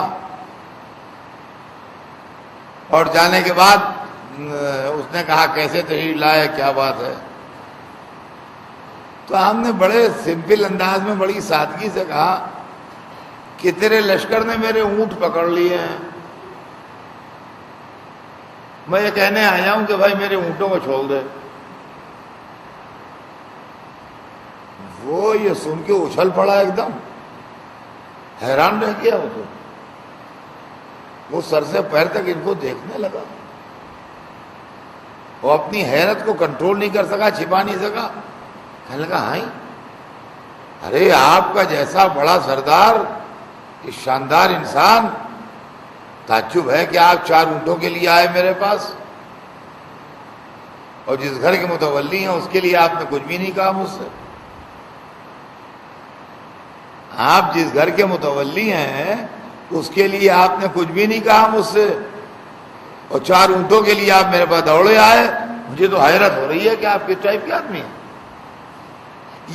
اور جانے کے بعد اس نے کہا کیسے تشریف لائے، کیا بات ہے؟ تو ہم نے بڑے سمپل انداز میں بڑی سادگی سے کہا کہ تیرے لشکر نے میرے اونٹ پکڑ لیے ہیں، میں یہ کہنے آیا ہوں کہ بھائی میرے اونٹوں کو چھوڑ دے۔ وہ یہ سن کے اچھل پڑا، ایک دم حیران رہ گیا۔ وہ سر سے پیر تک ان کو دیکھنے لگا، وہ اپنی حیرت کو کنٹرول نہیں کر سکا، چھپا نہیں سکا۔ کہنے لگا ہاں، ارے آپ کا جیسا بڑا سردار، شاندار انسان، تعجب ہے کہ آپ 4 اونٹوں کے لیے آئے میرے پاس، اور جس گھر کے متولی ہیں اس کے لیے آپ نے کچھ بھی نہیں کہا مجھ سے۔ آپ جس گھر کے متولی ہیں اس کے لیے آپ نے کچھ بھی نہیں کہا مجھ سے، اور 4 اونٹوں کے لیے آپ میرے پاس دوڑے آئے۔ مجھے تو حیرت ہو رہی ہے کہ آپ کس ٹائپ کے آدمی ہیں۔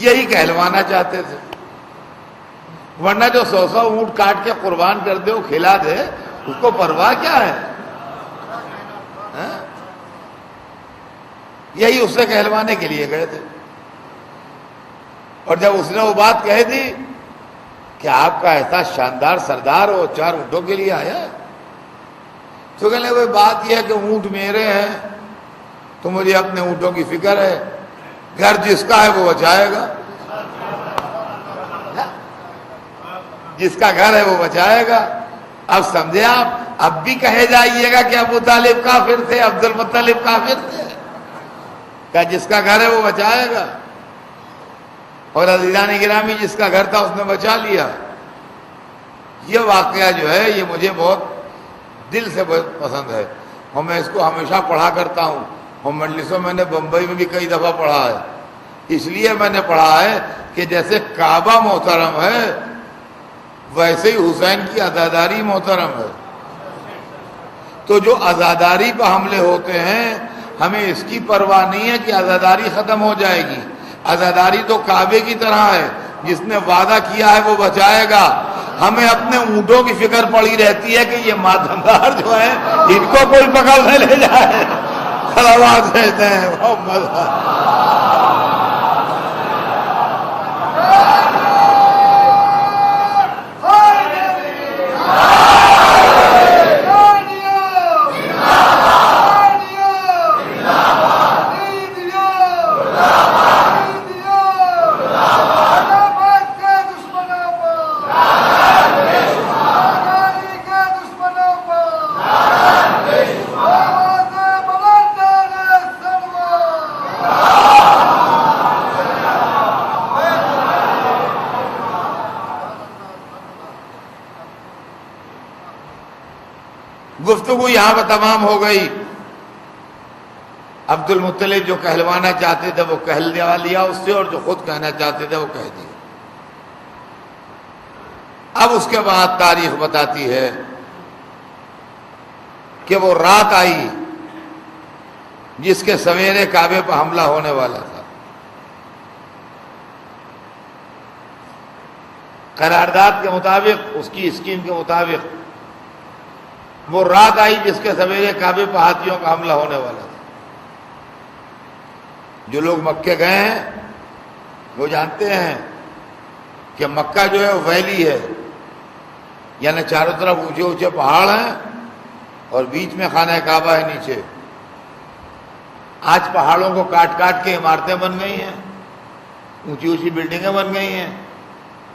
یہی کہلوانا چاہتے تھے، ورنہ جو 100 اونٹ کاٹ کے قربان کر دے وہ کھلا دے، اس کو پرواہ کیا ہے؟ یہی اس سے کہلوانے کے لیے گئے تھے۔ اور جب اس نے وہ بات کہہ دی کہ آپ کا ایسا شاندار سردار ہو 4 اونٹوں کے لیے آیا ہے، تو کہنے لگے بات یہ ہے کہ اونٹ میرے ہیں تو مجھے اپنے اونٹوں کی فکر ہے، گھر جس کا ہے وہ بچائے گا، جس کا گھر ہے وہ بچائے گا۔ اب سمجھے آپ، اب بھی کہے جائیے گا کہ ابو طالب کافر تھے، عبد المطلب کافر تھے، کہ جس کا گھر ہے وہ بچائے گا۔ اور عزیزان گرامی، جس کا گھر تھا اس نے بچا لیا۔ یہ واقعہ جو ہے یہ مجھے بہت دل سے بہت پسند ہے، اور میں اس کو ہمیشہ پڑھا کرتا ہوں، اور مجلسوں میں نے بمبئی میں بھی کئی دفعہ پڑھا ہے۔ اس لیے میں نے پڑھا ہے کہ جیسے کعبہ محترم ہے ویسے ہی حسین کی عزاداری محترم ہے۔ تو جو عزاداری پہ حملے ہوتے ہیں ہمیں اس کی پرواہ نہیں ہے کہ عزاداری ختم ہو جائے گی۔ عزاداری تو کعبے کی طرح ہے، جس نے وعدہ کیا ہے وہ بچائے گا۔ ہمیں اپنے اونٹوں کی فکر پڑی رہتی ہے کہ یہ ماتمدار جو ہے ان کو کوئی پکڑ نہ لے جائے۔ صلوات کہتے ہیں محمد۔ گفتگو یہاں پر تمام ہو گئی۔ عبد المطلب جو کہلوانا چاہتے تھے وہ کہہ لیا اس سے، اور جو خود کہنا چاہتے تھے وہ کہہ دیا۔ اب اس کے بعد تاریخ بتاتی ہے کہ وہ رات آئی جس کے سویرے کعبے پر حملہ ہونے والا تھا۔ قرارداد کے مطابق، اس کی اسکیم کے مطابق وہ رات آئی جس کے سویرے کعبے پر ہاتھیوں کا حملہ ہونے والا تھا۔ جو لوگ مکے گئے ہیں وہ جانتے ہیں کہ مکہ جو ہے وہ ویلی ہے، یعنی چاروں طرف اونچے اونچے پہاڑ ہیں اور بیچ میں خانہ کعبہ ہے نیچے۔ آج پہاڑوں کو کاٹ کاٹ کے عمارتیں بن گئی ہیں، اونچی اونچی بلڈنگیں بن گئی ہیں۔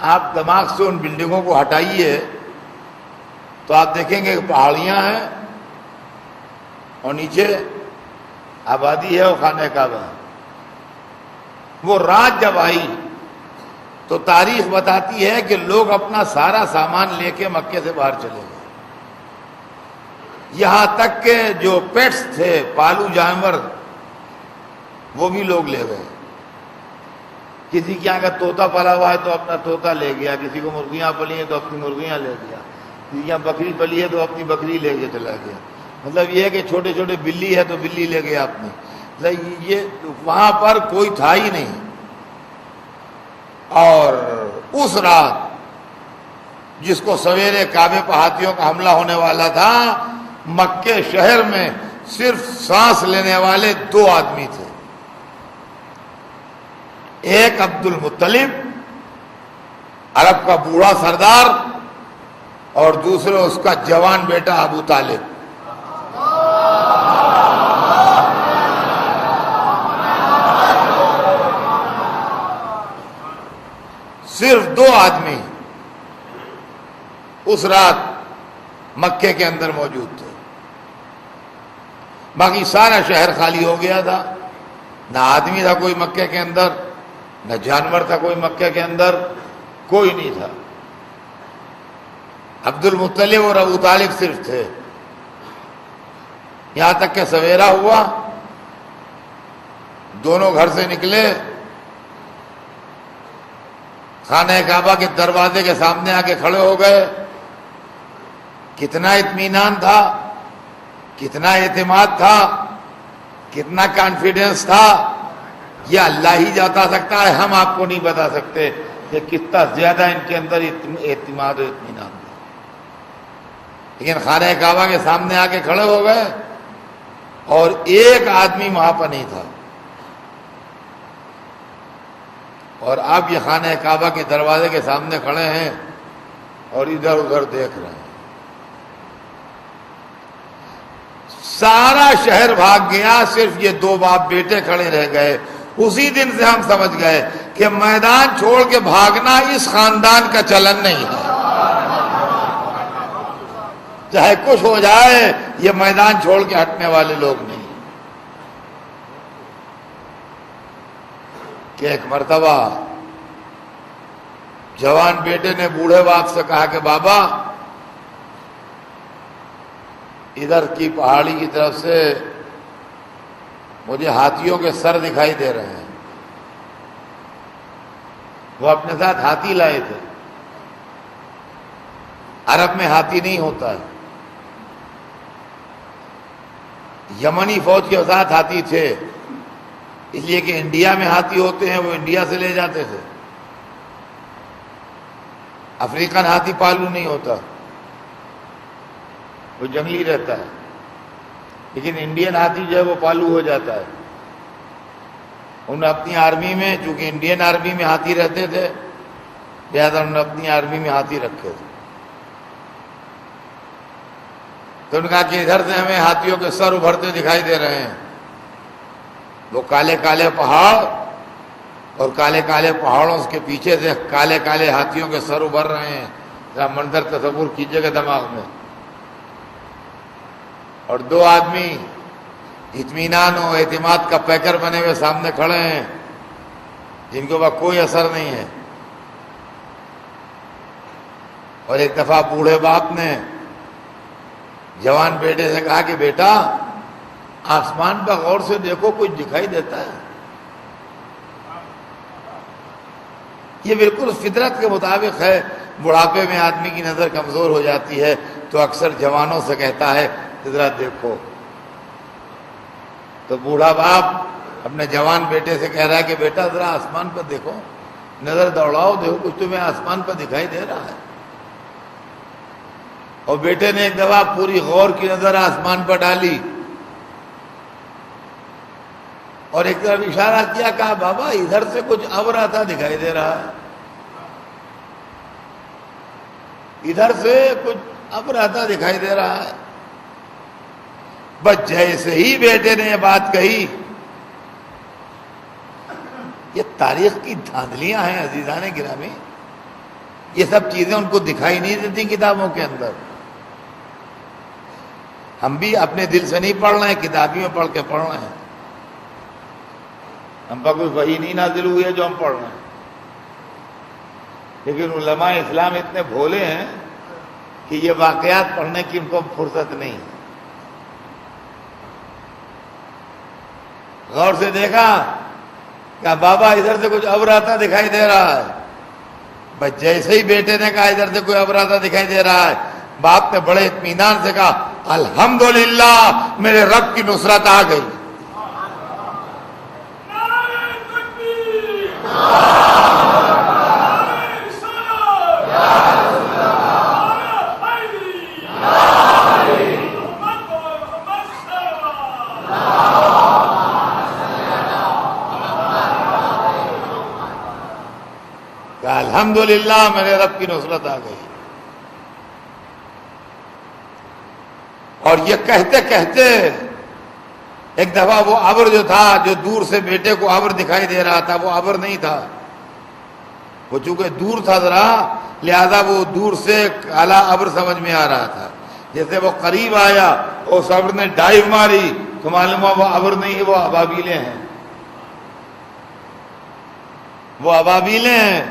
آپ دماغ سے ان بلڈنگوں کو ہٹائیے تو آپ دیکھیں گے کہ پہاڑیاں ہیں اور نیچے آبادی ہے اور خانہ کعبہ ہے۔ وہ رات جب آئی تو تاریخ بتاتی ہے کہ لوگ اپنا سارا سامان لے کے مکے سے باہر چلے گئے، یہاں تک کہ جو پیٹس تھے، پالو جانور، وہ بھی لوگ لے گئے۔ کسی کے یہاں کا طوطا پلا ہوا ہے تو اپنا طوطا لے گیا، کسی کو مرغیاں پلی ہیں تو اپنی مرغیاں لے گیا، کسی کے یہاں بکری پلی ہے تو اپنی بکری لے کے چلا گیا۔ مطلب یہ ہے کہ چھوٹے چھوٹے بلی ہے تو بلی لے گیا اپنی۔ مطلب یہ وہاں پر کوئی تھا ہی نہیں۔ اور اس رات جس کو سویرے کعبے پر ہاتھیوں کا حملہ ہونے والا تھا، مکے شہر میں صرف سانس لینے والے 2 آدمی تھے، ایک عبد المطلب عرب کا بوڑھا سردار اور دوسرے اس کا جوان بیٹا ابو طالب. صرف 2 آدمی اس رات مکے کے اندر موجود تھے. باقی سارا شہر خالی ہو گیا تھا. نہ آدمی تھا کوئی مکے کے اندر، نہ جانور تھا کوئی مکے کے اندر، کوئی نہیں تھا. عبد المطلب اور ابو طالب صرف تھے. یہاں تک کہ سویرا ہوا، دونوں گھر سے نکلے، خانہ کعبہ کے دروازے کے سامنے آ کے کھڑے ہو گئے. کتنا اطمینان تھا، کتنا اعتماد تھا، کتنا کانفیڈنس تھا، یہ اللہ ہی جاتا سکتا ہے. ہم آپ کو نہیں بتا سکتے کہ کتنا زیادہ ان کے اندر اعتماد و اطمینان تھا. لیکن خانہ کعبہ کے سامنے آ کے کھڑے ہو گئے اور ایک آدمی وہاں پر نہیں تھا. اور اب یہ خانہ کعبہ کے دروازے کے سامنے کھڑے ہیں اور ادھر ادھر دیکھ رہے ہیں. سارا شہر بھاگ گیا، صرف یہ 2 باپ بیٹے کھڑے رہ گئے. اسی دن سے ہم سمجھ گئے کہ میدان چھوڑ کے بھاگنا اس خاندان کا چلن نہیں ہے. چاہے کچھ ہو جائے، یہ میدان چھوڑ کے ہٹنے والے لوگ نہیں. کہ ایک مرتبہ جوان بیٹے نے بوڑھے باپ سے کہا کہ بابا، ادھر کی پہاڑی کی طرف سے مجھے ہاتھیوں کے سر دکھائی دے رہے ہیں. وہ اپنے ساتھ ہاتھی لائے تھے. عرب میں ہاتھی نہیں ہوتا ہے. یمنی فوج کے ساتھ ہاتھی تھے، اس لیے کہ انڈیا میں ہاتھی ہوتے ہیں، وہ انڈیا سے لے جاتے تھے. افریقن ہاتھی پالو نہیں ہوتا، وہ جنگلی رہتا ہے. لیکن انڈین ہاتھی جو ہے وہ پالو ہو جاتا ہے. انہوں نے اپنی آرمی میں، چونکہ انڈین آرمی میں ہاتھی رہتے تھے، لہٰذا انہوں نے اپنی آرمی میں ہاتھی رکھے تھے. تو انہوں نے کہا کہ ادھر سے ہمیں ہاتھیوں کے سر ابھرتے دکھائی دے رہے ہیں. وہ کالے کالے پہاڑ اور کالے کالے پہاڑوں کے پیچھے سے کالے کالے ہاتھیوں کے سر ابھر رہے ہیں. ذرا منظر تصور کیجیے گا دماغ میں. اور 2 آدمی اطمینان و اعتماد کا پیکر بنے ہوئے سامنے کھڑے ہیں، جن کے اوپر کوئی اثر نہیں ہے. اور ایک دفعہ بوڑھے باپ نے جوان بیٹے سے کہا کہ بیٹا، آسمان پر غور سے دیکھو، کچھ دکھائی دیتا ہے؟ یہ بالکل فطرت کے مطابق ہے. بڑھاپے میں آدمی کی نظر کمزور ہو جاتی ہے تو اکثر جوانوں سے کہتا ہے کہ ذرا دیکھو. تو بوڑھا باپ اپنے جوان بیٹے سے کہہ رہا ہے کہ بیٹا ذرا آسمان پر دیکھو، نظر دوڑاؤ، دیکھو کچھ تمہیں آسمان پر دکھائی دے رہا ہے. اور بیٹے نے ایک دفعہ پوری غور کی نظر آسمان پر ڈالی اور ایک طرف اشارہ کیا، کہا بابا ادھر سے کچھ ابر آتا دکھائی دے رہا ہے، ادھر سے کچھ ابر آتا دکھائی دے رہا ہے. بس جیسے ہی بیٹے نے یہ بات کہی، یہ تاریخ کی دھاندلیاں ہیں عزیزان گرامی. یہ سب چیزیں ان کو دکھائی نہیں دیتی کتابوں کے اندر. ہم بھی اپنے دل سے نہیں پڑھ رہے ہیں، کتابی میں پڑھ کے پڑھ رہے ہیں. ہم پر کوئی وحی نہیں نازل ہوئی ہے جو ہم پڑھ رہے ہیں. لیکن علماء اسلام اتنے بھولے ہیں کہ یہ واقعات پڑھنے کی ان کو فرصت نہیں. غور سے دیکھا کہ بابا ادھر سے کچھ ابر آتا دکھائی دے رہا ہے. بس جیسے ہی بیٹے نے کہا ادھر سے کوئی ابر آتا دکھائی دے رہا ہے، باپ نے بڑے اطمینان سے کہا الحمدللہ میرے رب کی نصرت آ گئی. کہ الحمدللہ میرے رب کی نصرت آ گئی. اور یہ کہتے کہتے ایک دفعہ وہ ابر جو تھا، جو دور سے بیٹے کو ابر دکھائی دے رہا تھا، وہ ابر نہیں تھا، وہ چونکہ دور تھا ذرا، لہذا وہ دور سے کالا ابر سمجھ میں آ رہا تھا. جیسے وہ قریب آیا، اس ابر نے ڈائیو ماری تو معلوم ہوا وہ ابر نہیں ہے، وہ ابابیلیں ہیں، وہ ابابیلیں ہیں.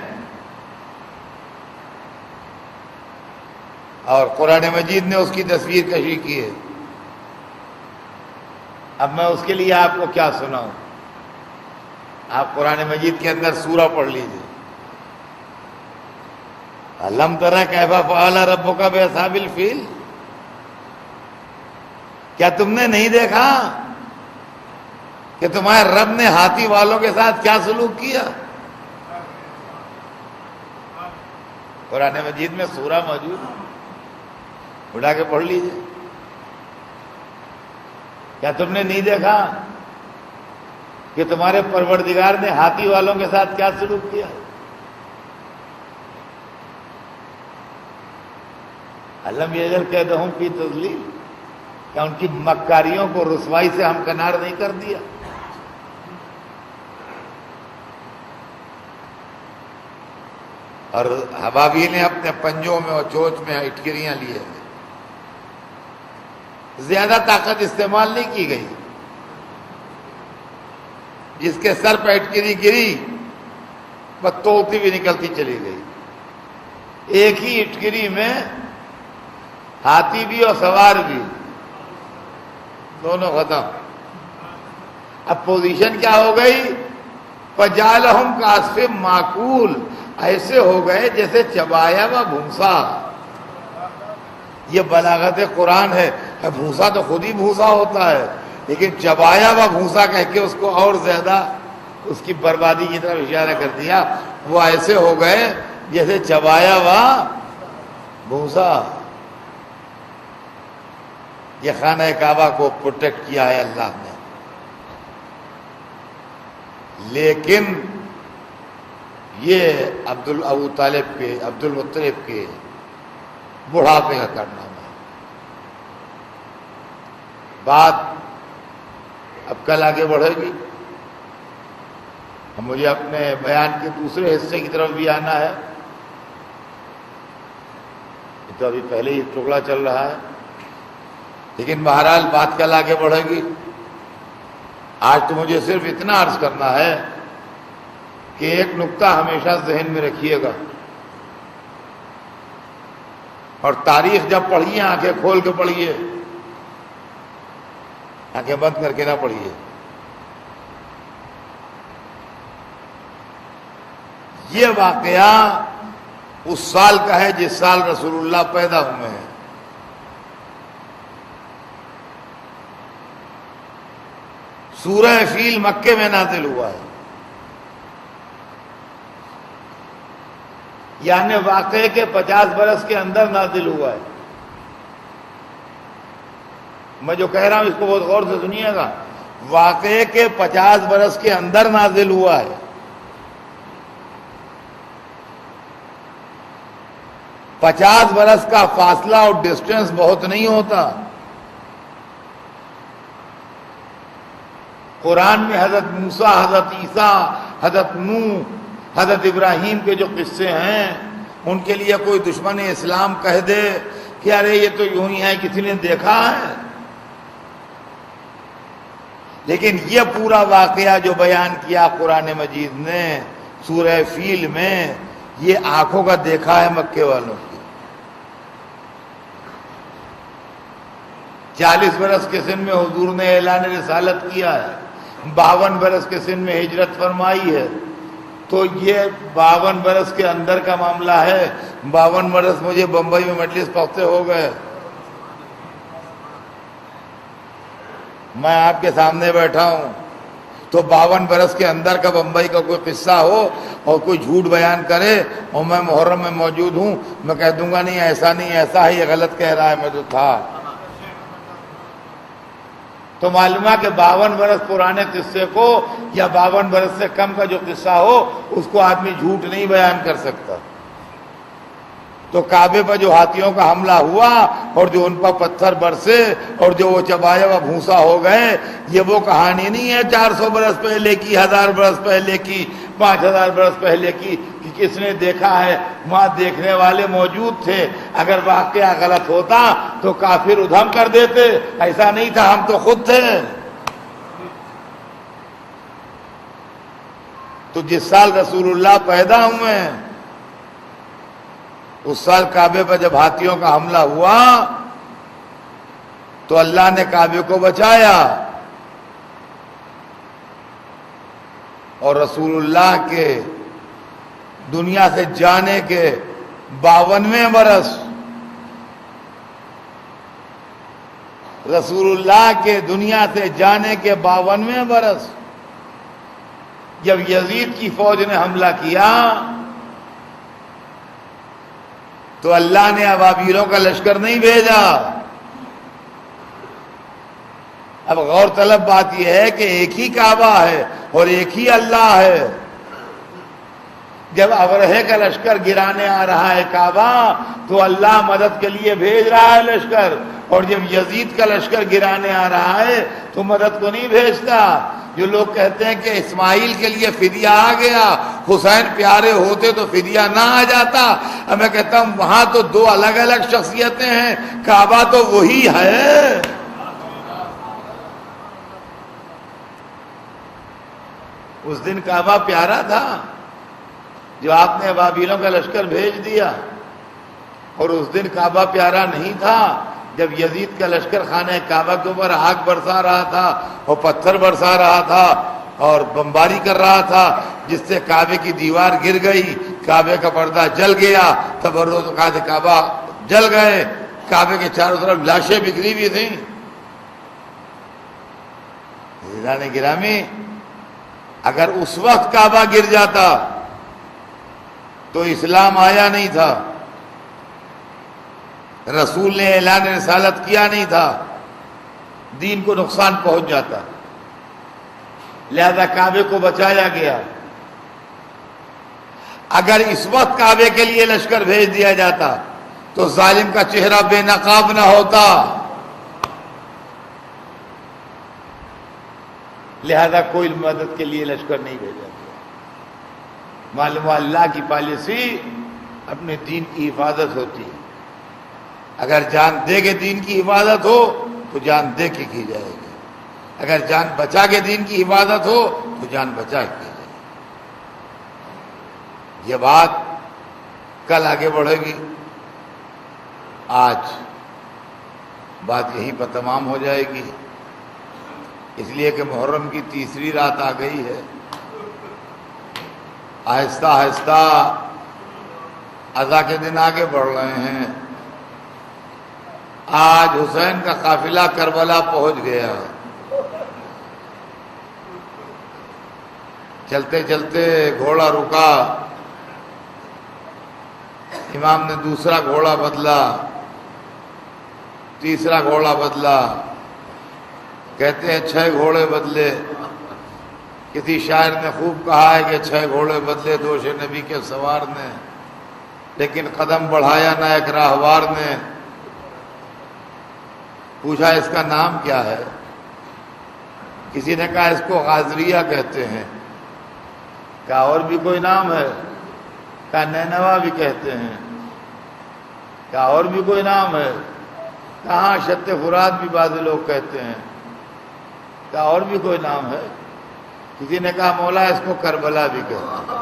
اور قرآن مجید نے اس کی تصویر کشی کی ہے. اب میں اس کے لیے آپ کو کیا سناؤں؟ آپ قرآن مجید کے اندر سورہ پڑھ لیجیے. الم تری کیف فعل ربک باصحاب الفیل. کیا تم نے نہیں دیکھا کہ تمہارے رب نے ہاتھی والوں کے ساتھ کیا سلوک کیا؟ قرآن مجید میں سورہ موجود ہے، اٹھا کے پڑھ لیجیے. کیا تم نے نہیں دیکھا کہ تمہارے پروردگار نے ہاتھی والوں کے ساتھ کیا سلوک کیا؟ علم یجل کیدہم فی تضلیل. کیا ان کی مکاریوں کو رسوائی سے ہمکنار نہیں کر دیا؟ اور حبابی نے اپنے پنجوں میں اور چوچ میں اٹکریاں لیے، زیادہ طاقت استعمال نہیں کی گئی. جس کے سر پہ اٹکری گری وہ توڑتی بھی نکلتی چلی گئی. ایک ہی اٹکری میں ہاتھی بھی اور سوار بھی دونوں ختم. اب پوزیشن کیا ہو گئی؟ فجعلہم کعصف ماکول. ایسے ہو گئے جیسے چبایا ہوا بھوسا. یہ بلاغت قرآن ہے. بھوسا تو خود ہی بھوسا ہوتا ہے، لیکن چبایا ہوا بھوسا کہہ کے اس کو اور زیادہ اس کی بربادی کی طرف اشارہ کر دیا. وہ ایسے ہو گئے جیسے چبایا ہوا بھوسا. یہ خانہ کعبہ کو پروٹیکٹ کیا ہے اللہ نے، لیکن یہ ابو طالب کے، عبد المطلب کے بڑھاپے کا کارنامہ ہے. بات اب کل آگے بڑھے گی. مجھے اپنے بیان کے دوسرے حصے کی طرف بھی آنا ہے. تو ابھی پہلے ہی ٹکڑا چل رہا ہے، لیکن بہرحال بات کل آگے بڑھے گی. آج تو مجھے صرف اتنا عرض کرنا ہے کہ ایک نقطہ ہمیشہ ذہن میں رکھیے گا، اور تاریخ جب پڑھیے آنکھیں کھول کے پڑھیے، آنکھیں بند کر کے نہ پڑھیے. یہ واقعہ اس سال کا ہے جس سال رسول اللہ پیدا ہوئے ہیں. سورہ فیل مکے میں نازل ہوا ہے، یعنی واقعے کے 50 برس کے اندر نازل ہوا ہے. میں جو کہہ رہا ہوں اس کو بہت غور سے سنیے گا. واقعے کے 50 برس کے اندر نازل ہوا ہے. 50 برس کا فاصلہ اور ڈسٹینس بہت نہیں ہوتا. قرآن میں حضرت موسیٰ، حضرت عیسیٰ، حضرت نوح، حضرت ابراہیم کے جو قصے ہیں، ان کے لیے کوئی دشمن اسلام کہہ دے کہ ارے یہ تو یوں ہی ہے، کسی نے دیکھا ہے. لیکن یہ پورا واقعہ جو بیان کیا قرآن مجید نے سورہ فیل میں، یہ آنکھوں کا دیکھا ہے مکے والوں کی. 40 برس کے سن میں حضور نے اعلان رسالت کیا ہے، 52 برس کے سن میں ہجرت فرمائی ہے. تو یہ 52 برس کے اندر کا معاملہ ہے. 52 برس مجھے بمبئی میں مجلس پہنچتے ہو گئے. میں آپ کے سامنے بیٹھا ہوں تو 52 برس کے اندر کا بمبئی کا کوئی قصہ ہو اور کوئی جھوٹ بیان کرے اور میں محرم میں موجود ہوں، میں کہہ دوں گا نہیں ایسا نہیں، ایسا ہے، یہ غلط کہہ رہا ہے، میں تو تھا. تو معلوم ہے کہ 52 برس پرانے قصے کو یا 52 برس سے کم کا جو قصہ ہو اس کو آدمی جھوٹ نہیں بیان کر سکتا. تو کعبے پر جو ہاتھیوں کا حملہ ہوا اور جو ان پر پتھر برسے اور جو وہ چبایا ہوا بھوسا ہو گئے، یہ وہ کہانی نہیں ہے 400 برس پہلے کی، 1000 برس پہلے کی، 5000 برس پہلے کی کہ کس نے دیکھا ہے. وہاں دیکھنے والے موجود تھے. اگر واقعہ غلط ہوتا تو کافر ادھم کر دیتے. ایسا نہیں تھا، ہم تو خود تھے. تو جس سال رسول اللہ پیدا ہوئے ہیں اس سال کعبے پر جب ہاتھیوں کا حملہ ہوا تو اللہ نے کعبے کو بچایا، اور رسول اللہ کے دنیا سے جانے کے 52ویں برس، رسول اللہ کے دنیا سے جانے کے 52ویں برس جب یزید کی فوج نے حملہ کیا تو اللہ نے ابابیلوں کا لشکر نہیں بھیجا. اب غور طلب بات یہ ہے کہ ایک ہی کعبہ ہے اور ایک ہی اللہ ہے. جب ابرہے کا لشکر گرانے آ رہا ہے کعبہ تو اللہ مدد کے لیے بھیج رہا ہے لشکر، اور جب یزید کا لشکر گرانے آ رہا ہے تو مدد کو نہیں بھیجتا. جو لوگ کہتے ہیں کہ اسماعیل کے لیے فدیہ آ گیا، حسین پیارے ہوتے تو فدیہ نہ آ جاتا، اب میں کہتا ہوں وہاں تو دو الگ الگ شخصیتیں ہیں، کعبہ تو وہی ہے. اس دن کعبہ پیارا تھا جو آپ نے ابابیلوں کا لشکر بھیج دیا، اور اس دن کعبہ پیارا نہیں تھا جب یزید کا لشکر خانہ کعبہ کے اوپر آگ برسا رہا تھا اور پتھر برسا رہا تھا اور بمباری کر رہا تھا، جس سے کعبے کی دیوار گر گئی، کعبے کا پردہ جل گیا، تبرکات کعبہ جل گئے، کعبے کے چاروں طرف لاشیں بکھری ہوئی تھیں. عزیزان گرامی، اگر اس وقت کعبہ گر جاتا تو اسلام آیا نہیں تھا، رسول نے اعلان رسالت کیا نہیں تھا، دین کو نقصان پہنچ جاتا. لہذا کعبے کو بچایا گیا. اگر اس وقت کعبے کے لیے لشکر بھیج دیا جاتا تو ظالم کا چہرہ بے نقاب نہ ہوتا. لہذا کوئی مدد کے لیے لشکر نہیں بھیجا گیا. معلوم اللہ کی پالیسی اپنے دین کی حفاظت ہوتی ہے. اگر جان دے کے دین کی حفاظت ہو تو جان دے کے کی جائے گی، اگر جان بچا کے دین کی حفاظت ہو تو جان بچا کے کی جائے گی. یہ بات کل آگے بڑھے گی، آج بات یہیں پر تمام ہو جائے گی، اس لیے کہ محرم کی تیسری رات آ گئی ہے. آہستہ آہستہ عزا کے دن آگے بڑھ رہے ہیں. آج حسین کا قافلہ کربلا پہنچ گیا. چلتے چلتے گھوڑا رکا، امام نے دوسرا گھوڑا بدلا، تیسرا گھوڑا بدلا، کہتے ہیں 6 گھوڑے بدلے. کسی شاعر نے خوب کہا ہے کہ 6 گھوڑے بدلے دوش نبی کے سوار نے، لیکن قدم بڑھایا نہ ایک راہوار نے. پوچھا اس کا نام کیا ہے؟ کسی نے کہا اس کو غازریہ کہتے ہیں. کہا اور بھی کوئی نام ہے؟ کہا نینوا بھی کہتے ہیں. کہا اور بھی کوئی نام ہے؟ کہاں شت فرات بھی بعض لوگ کہتے ہیں. کہا اور بھی کوئی نام ہے؟ کسی نے کہا مولا اس کو کربلا بھی کہتے ہیں.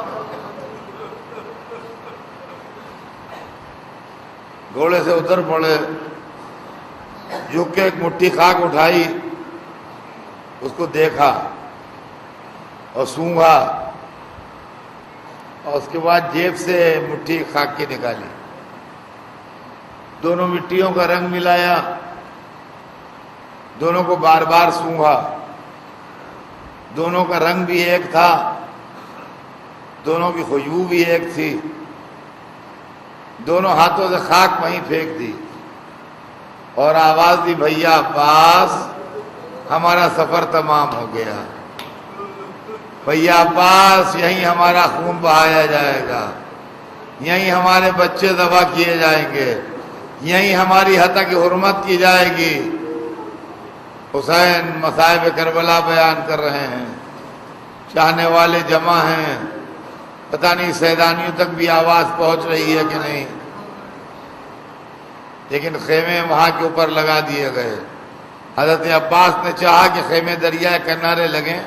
گھوڑے سے اتر پڑے، جھک کے ایک مٹھی خاک اٹھائی، اس کو دیکھا اور سونگھا، اور اس کے بعد جیب سے مٹھی خاک کی نکالی، دونوں مٹیوں کا رنگ ملایا، دونوں کو بار بار سونگھا. دونوں کا رنگ بھی ایک تھا، دونوں کی خوشبو بھی ایک تھی. دونوں ہاتھوں سے خاک وہیں پھینک دی اور آواز دی بھیا عباس ہمارا سفر تمام ہو گیا۔ بھیا عباس، یہیں ہمارا خون بہایا جائے گا، یہیں ہمارے بچے ذبح کیے جائیں گے، یہیں ہماری حتیٰ کی حرمت کی جائے گی۔ حسین مصائب کربلا بیان کر رہے ہیں، چاہنے والے جمع ہیں، پتہ نہیں سیدانیوں تک بھی آواز پہنچ رہی ہے کہ نہیں، لیکن خیمے وہاں کے اوپر لگا دیے گئے۔ حضرت عباس نے چاہا کہ خیمے دریائے کنارے لگیں،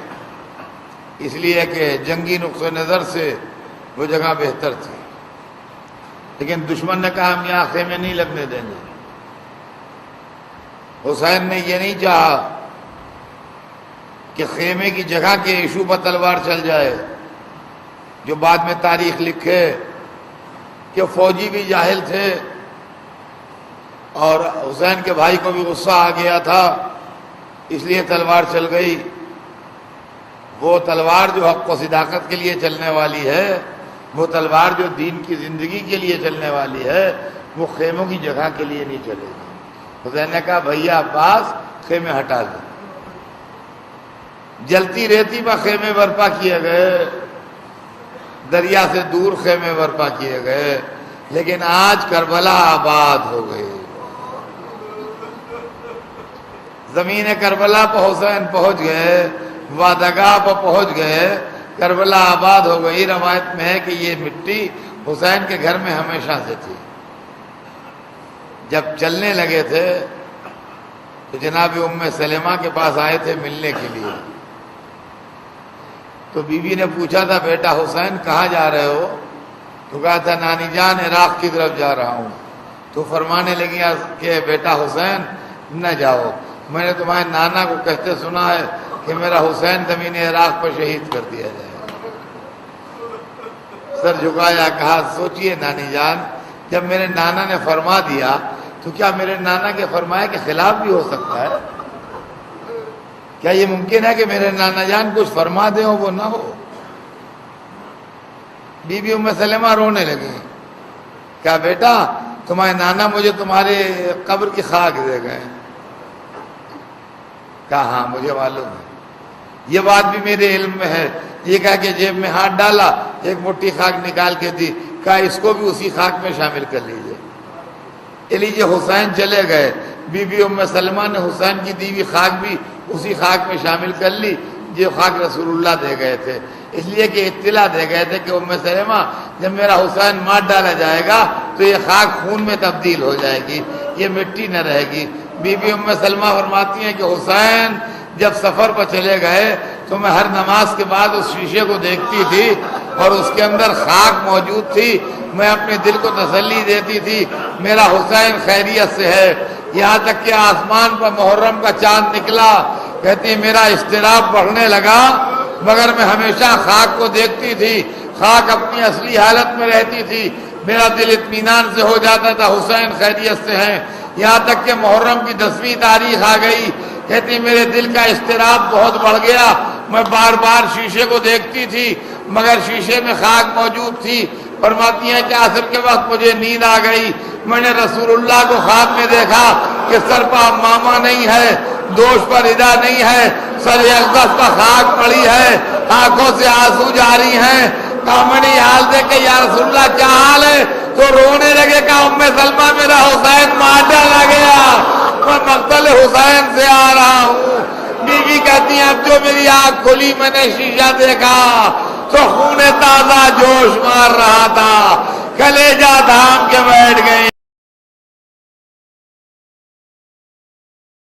اس لیے کہ جنگی نقطہ نظر سے وہ جگہ بہتر تھی، لیکن دشمن نے کہا ہم یہاں خیمے نہیں لگنے دیں گے۔ حسین نے یہ نہیں چاہا کہ خیمے کی جگہ کے ایشو پر تلوار چل جائے، جو بعد میں تاریخ لکھے کہ فوجی بھی جاہل تھے اور حسین کے بھائی کو بھی غصہ آ گیا تھا، اس لیے تلوار چل گئی۔ وہ تلوار جو حق و صداقت کے لیے چلنے والی ہے، وہ تلوار جو دین کی زندگی کے لیے چلنے والی ہے، وہ خیموں کی جگہ کے لیے نہیں چلے گی۔ حسین نے کہا بھیا عباس، خیمے ہٹا دیں۔ جلتی ریتی پر خیمے برپا کیے گئے، دریا سے دور خیمے برپا کیے گئے، لیکن آج کربلا آباد ہو گئی۔ زمین کربلا پہ حسین پہنچ گئے، وادگاہ پہ پہنچ گئے، کربلا آباد ہو گئی۔ روایت میں ہے کہ یہ مٹی حسین کے گھر میں ہمیشہ سے تھی۔ جب چلنے لگے تھے تو جناب ام سلمہ کے پاس آئے تھے ملنے کے لیے، تو بی بی نے پوچھا تھا بیٹا حسین کہاں جا رہے ہو؟ تو کہا تھا نانی جان عراق کی طرف جا رہا ہوں۔ تو فرمانے لگی کہ بیٹا حسین نہ جاؤ، میں نے تمہارے نانا کو کہتے سنا ہے کہ میرا حسین زمین عراق پر شہید کر دیا جائے۔ سر جھکایا، کہا سوچئے نانی جان، جب میرے نانا نے فرما دیا تو کیا میرے نانا کے فرمائے کے خلاف بھی ہو سکتا ہے؟ کیا یہ ممکن ہے کہ میرے نانا جان کچھ فرما دیں وہ نہ ہو؟ بی بی ام سلمہ رونے لگی، کہا بیٹا تمہارے نانا مجھے تمہارے قبر کی خاک دے گئے۔ کہا ہاں مجھے معلوم ہے، یہ بات بھی میرے علم میں ہے۔ یہ کہا کہ جیب میں ہاتھ ڈالا، ایک مٹھی خاک نکال کے دی، کہا اس کو بھی اسی خاک میں شامل کر لیجئے۔ لیجیے حسین چلے گئے، بی بی ام سلمہ نے حسین کی دی ہوئی خاک بھی اسی خاک میں شامل کر لی جو خاک رسول اللہ دے گئے تھے، اس لیے کہ اطلاع دے گئے تھے کہ ام سلمہ جب میرا حسین مار ڈالا جائے گا تو یہ خاک خون میں تبدیل ہو جائے گی، یہ مٹی نہ رہے گی۔ بی بی ام سلمہ فرماتی ہیں کہ حسین جب سفر پر چلے گئے تو میں ہر نماز کے بعد اس شیشے کو دیکھتی تھی اور اس کے اندر خاک موجود تھی، میں اپنے دل کو تسلی دیتی تھی میرا حسین خیریت سے ہے۔ یہاں تک کہ آسمان پر محرم کا چاند نکلا، کہتی میرا اضطراب بڑھنے لگا، مگر میں ہمیشہ خاک کو دیکھتی تھی، خاک اپنی اصلی حالت میں رہتی تھی، میرا دل اطمینان سے ہو جاتا تھا حسین خیریت سے ہیں۔ یہاں تک کہ محرم کی 10ویں تاریخ آ گئی، کہتی میرے دل کا اضطراب بہت بڑھ گیا، میں بار بار شیشے کو دیکھتی تھی مگر شیشے میں خاک موجود تھی۔ فرماتی ہیں کہ عصر کے وقت مجھے نیند آ گئی، میں نے رسول اللہ کو خواب میں دیکھا کہ سر پر امامہ نہیں ہے، دوش پر ردا نہیں ہے، سر اقدس پر خاک پڑی ہے، آنکھوں سے آنسو جاری ہیں۔ کہا میں نے یہ حال دیکھ کہ یا رسول اللہ کیا حال ہے؟ تو رونے لگے، کہا ام سلمہ میرا حسین مار ڈالا گیا، میں مقتل حسین سے آ رہا ہوں۔ بی بی کہتی ہیں اب جو میری آنکھ کھلی میں نے شیشہ دیکھا تو خون تازہ جوش مار رہا تھا، کلیجہ دھام کے بیٹھ گئے۔